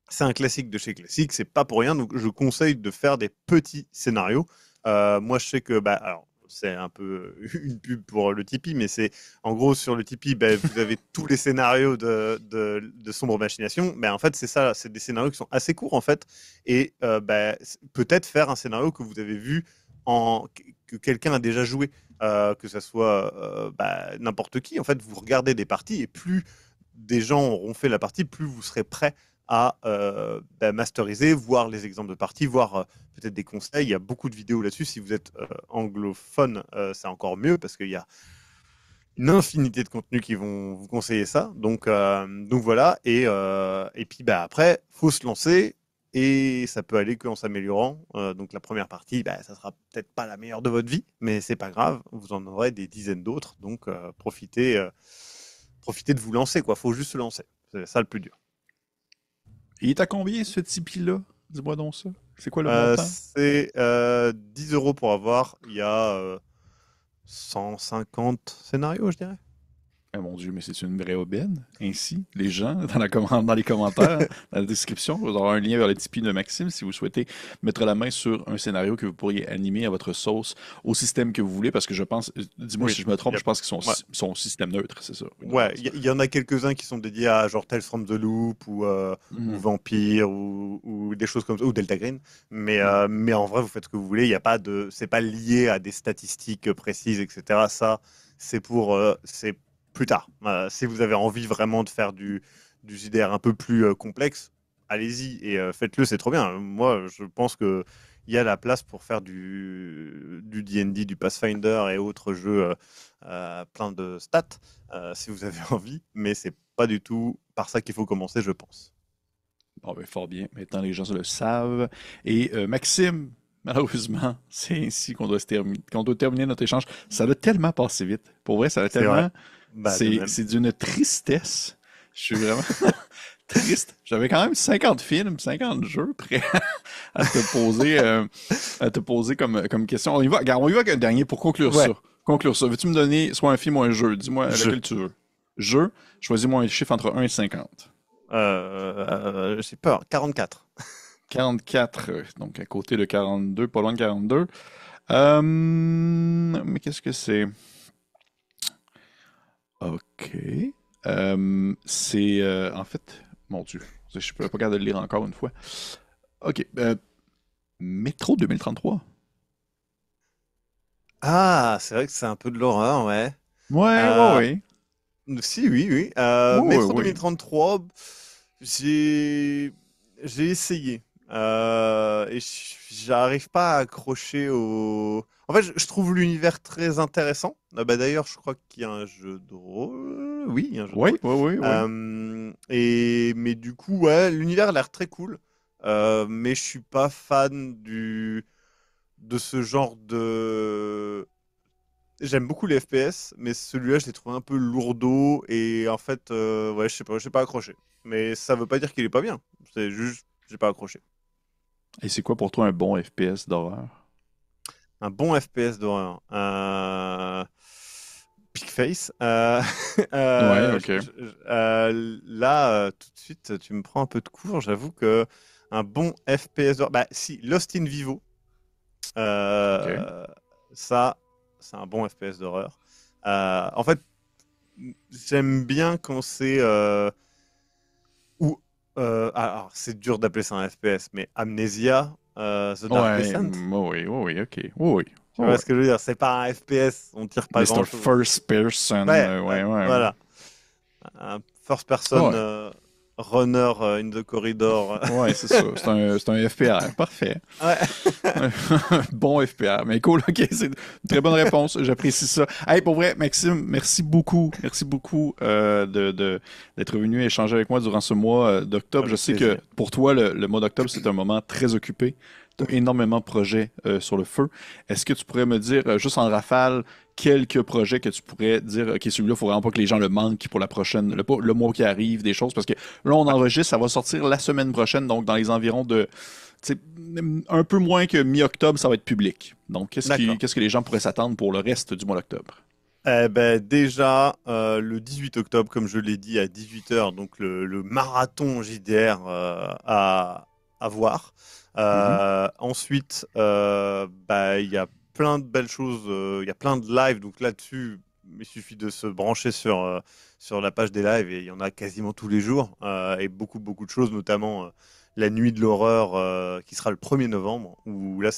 c'est un classique de chez classique, c'est pas pour rien, donc je conseille de faire des petits scénarios. Moi, je sais que, bah, alors, c'est un peu une pub pour le Tipeee, mais c'est en gros sur le Tipeee, bah, vous avez tous les scénarios de Sombre Machination. Mais en fait, c'est ça, c'est des scénarios qui sont assez courts en fait, et bah, peut-être faire un scénario que vous avez vu que quelqu'un a déjà joué, que ça soit bah, n'importe qui. En fait, vous regardez des parties et plus des gens auront fait la partie, plus vous serez prêt à bah, masteriser, voir les exemples de parties, voir peut-être des conseils. Il y a beaucoup de vidéos là-dessus. Si vous êtes anglophone, c'est encore mieux parce qu'il y a une infinité de contenus qui vont vous conseiller ça. Donc voilà. Et puis bah, après, faut se lancer. Et ça peut aller qu'en s'améliorant. Donc la première partie, bah, ça sera peut-être pas la meilleure de votre vie, mais c'est pas grave. Vous en aurez des dizaines d'autres. Donc profitez de vous lancer, quoi. Faut juste se lancer. C'est ça le plus dur. Et il est à combien ce Tipeee-là? Dis-moi donc ça. C'est quoi le montant? C'est 10 euros pour avoir. Il y a 150 scénarios, je dirais. Ah, mon Dieu, mais c'est une vraie aubaine. Ainsi, les gens, dans les commentaires, dans la description, vous aurez un lien vers le Tipeee de Maxime si vous souhaitez mettre la main sur un scénario que vous pourriez animer à votre sauce, au système que vous voulez, parce que je pense, dis-moi Oui. si je me Il trompe, y a- je pense qu'ils sont, ouais. sont système neutre, c'est ça, de Ouais, base. il y en a quelques-uns qui sont dédiés à genre Tales from the Loop ou Mhm. Vampire ou des choses comme ça, ou Delta Green. Ouais. Mais en vrai, vous faites ce que vous voulez. Il y a pas de, c'est pas lié à des statistiques précises, etc. Ça, c'est plus tard. Si vous avez envie vraiment de faire du JDR un peu plus complexe, allez-y et faites-le, c'est trop bien. Moi, je pense que il y a la place pour faire du D&D, du Pathfinder et autres jeux plein de stats si vous avez envie, mais c'est pas du tout par ça qu'il faut commencer, je pense. Bon, ben, fort bien. Maintenant, les gens le savent. Et Maxime, malheureusement, c'est ainsi qu'on doit terminer notre échange. Ça va tellement passé vite. Pour vrai, ça va C'est vrai. tellement. Bah, de même. C'est d'une tristesse. Je suis vraiment triste. J'avais quand même 50 films, 50 jeux prêts à te poser comme question. On y va, regarde, on y va avec un dernier pour conclure Ouais, ça. Conclure ça. Veux-tu me donner soit un film ou un jeu? Dis-moi je. lequel tu veux. Jeu, choisis-moi un chiffre entre 1 et 50. J'ai peur. 44. 44, donc à côté de 42, pas loin de 42. Mais qu'est-ce que c'est? OK. C'est en fait, mon Dieu, je ne peux pas garder de le lire encore une fois. OK. Métro 2033. Ah, c'est vrai que c'est un peu de l'horreur, ouais. Ouais, ouais, Euh, ouais. Si, oui, oui. Ouais, ouais, Metro ouais. 2033, j'ai j'ai essayé. Et j'arrive pas à accrocher au. En fait, je trouve l'univers très intéressant. Bah, d'ailleurs, je crois qu'il y a un jeu de rôle. Oui, il y a un jeu de Ouais, rôle. ouais, ouais, ouais. Mais du coup, ouais, l'univers a l'air très cool. Mais je suis pas fan de ce genre de. J'aime beaucoup les FPS, mais celui-là, je l'ai trouvé un peu lourdeau et en fait, ouais, je sais pas, j'ai pas accroché. Mais ça veut pas dire qu'il est pas bien. C'est juste, j'ai pas accroché. Et c'est quoi pour toi un bon FPS d'horreur? Un bon FPS d'horreur. Pigface. Ouais, ok. Là, tout de suite, tu me prends un peu de court. J'avoue que un bon FPS d'horreur. Bah, si, Lost in Vivo. Ok. Euh, Ça, c'est un bon FPS d'horreur. En fait, j'aime bien quand c'est ou alors c'est dur d'appeler ça un FPS, mais Amnesia, The Dark Ouais, Descent. ouais, ouais, ouais, ok. Ouais, ouais, Tu ouais, vois ouais. ce que je veux dire? C'est pas un FPS, on tire pas Mais c'est un grand-chose. first person, Ouais, ouais, ouais. voilà. Un first person Ouais, runner in the corridor. ouais, c'est ça. C'est un FPR. Parfait. Ouais. Bon FPR. Mais cool, ok, c'est une très bonne réponse. J'apprécie ça. Hey, pour vrai, Maxime, merci beaucoup. Merci beaucoup d'être venu échanger avec moi durant ce mois d'octobre. Je Avec sais que plaisir. pour toi, le mois d'octobre, c'est un moment très occupé. Tu as Oui. énormément de projets sur le feu. Est-ce que tu pourrais me dire, juste en rafale, quelques projets que tu pourrais dire, OK, celui-là, il faut vraiment pas que les gens le manquent pour la prochaine, le mois qui arrive, des choses, parce que là, on Ouais. enregistre, ça va sortir la semaine prochaine, donc dans les environs de c'est un peu moins que mi-octobre, ça va être public. Donc, D'accord. qu'est-ce que les gens pourraient s'attendre pour le reste du mois d'octobre? Eh ben, déjà, le 18 octobre, comme je l'ai dit, à 18 h, donc le marathon JDR à voir. Mhm. Ensuite, bah, il y a plein de belles choses, il y a plein de lives, donc là-dessus, il suffit de se brancher sur la page des lives et il y en a quasiment tous les jours, et beaucoup, beaucoup de choses, notamment la nuit de l'horreur qui sera le 1er novembre, où là,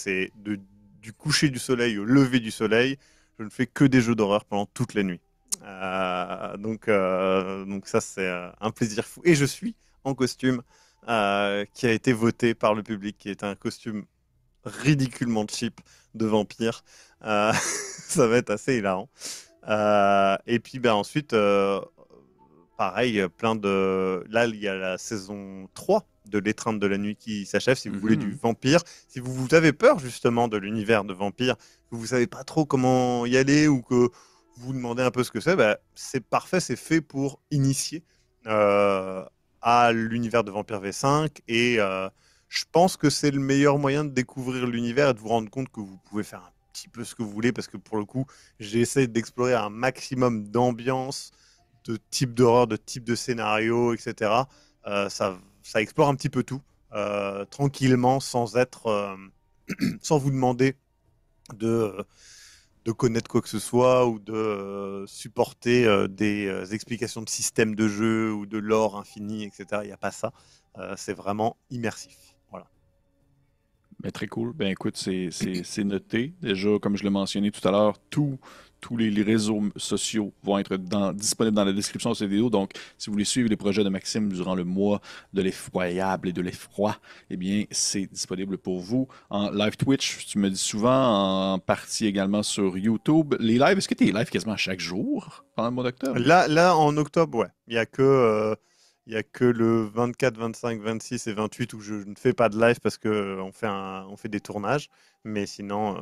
du coucher du soleil au lever du soleil. Je ne fais que des jeux d'horreur pendant toute la nuit. Donc ça, c'est un plaisir fou. Et je suis en costume qui a été voté par le public, qui est un costume ridiculement cheap de vampire. Ça va être assez hilarant. Et puis ben, ensuite, pareil, plein de. Là, il y a la saison 3 de L'étreinte de la nuit qui s'achève. Si vous voulez du Mhm. vampire, si vous avez peur justement de l'univers de vampire, que vous savez pas trop comment y aller ou que vous vous demandez un peu ce que c'est, bah, c'est parfait, c'est fait pour initier euh, à l'univers de Vampire V5 et je pense que c'est le meilleur moyen de découvrir l'univers et de vous rendre compte que vous pouvez faire un petit peu ce que vous voulez parce que pour le coup, j'essaie d'explorer un maximum d'ambiance, de type d'horreur, de type de scénario, etc. Ça explore un petit peu tout, tranquillement, sans vous demander de, de connaître quoi que ce soit ou de supporter des explications de système de jeu ou de lore infini, etc. Il n'y a pas ça. C'est vraiment immersif. Voilà. Ben, très cool. Ben écoute, c'est noté. Déjà, comme je l'ai mentionné tout à l'heure, tous les réseaux sociaux vont être disponibles dans la description de cette vidéo. Donc, si vous voulez suivre les projets de Maxime durant le mois de l'effroyable et de l'effroi, eh bien, c'est disponible pour vous en live Twitch. Tu me dis souvent, en partie également sur YouTube. Les lives, est-ce que tu es live quasiment chaque jour pendant le mois d'octobre? Là, en octobre, ouais. Il y a que le 24, 25, 26 et 28 où je ne fais pas de live parce que on fait des tournages. Mais sinon,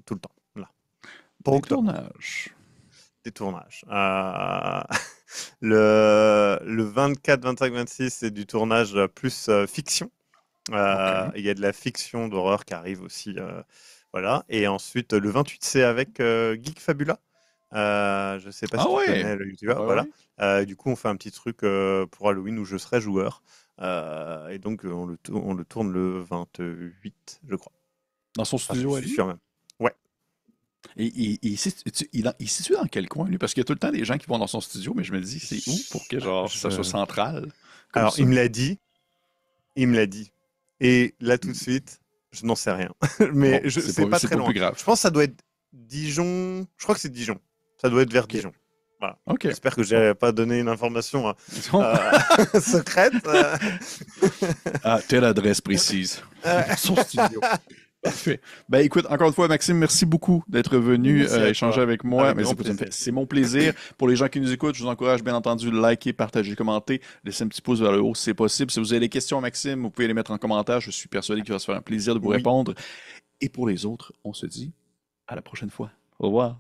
tout le temps. Là. Pour Des octobre. tournages. Des tournages. Le 24, 25, 26, c'est du tournage plus fiction. OK. Il y a de la fiction d'horreur qui arrive aussi. Voilà. Et ensuite, le 28, c'est avec Geek Fabula. Je ne sais pas Ah si tu ouais! connais le youtubeur. Ouais, Voilà. ouais. Du coup, on fait un petit truc pour Halloween où je serai joueur. Et donc, on le tourne le 28, je crois. Dans son Enfin, je studio à suis lui? sûr même. Ouais. Et il est situé dans quel coin, lui? Parce qu'il y a tout le temps des gens qui vont dans son studio, mais je me dis, c'est où pour que, genre, ça soit Je... central, comme Alors, ça? il me l'a dit. Il me l'a dit. Et là, tout de suite, Je n'en sais rien. Mais Bon, c'est pas c'est très pas loin. plus grave. Je pense que ça doit être Dijon. Je crois que c'est Dijon. Ça doit être vers Ok. Dijon. Voilà. Ok. J'espère que Bon. j'ai pas donné une information Bon. secrète. Ah, telle adresse précise. Euh, Dans son studio. Parfait. Ben écoute, encore une fois, Maxime, merci beaucoup d'être venu Merci à échanger toi. avec moi. Avec Mais grand écoute, plaisir. c'est mon plaisir. Pour les gens qui nous écoutent, je vous encourage bien entendu de liker, partager, commenter, laisser un petit pouce vers le haut si c'est possible. Si vous avez des questions à Maxime, vous pouvez les mettre en commentaire. Je suis persuadé qu'il va se faire un plaisir de vous Oui. répondre. Et pour les autres, on se dit à la prochaine fois. Au revoir.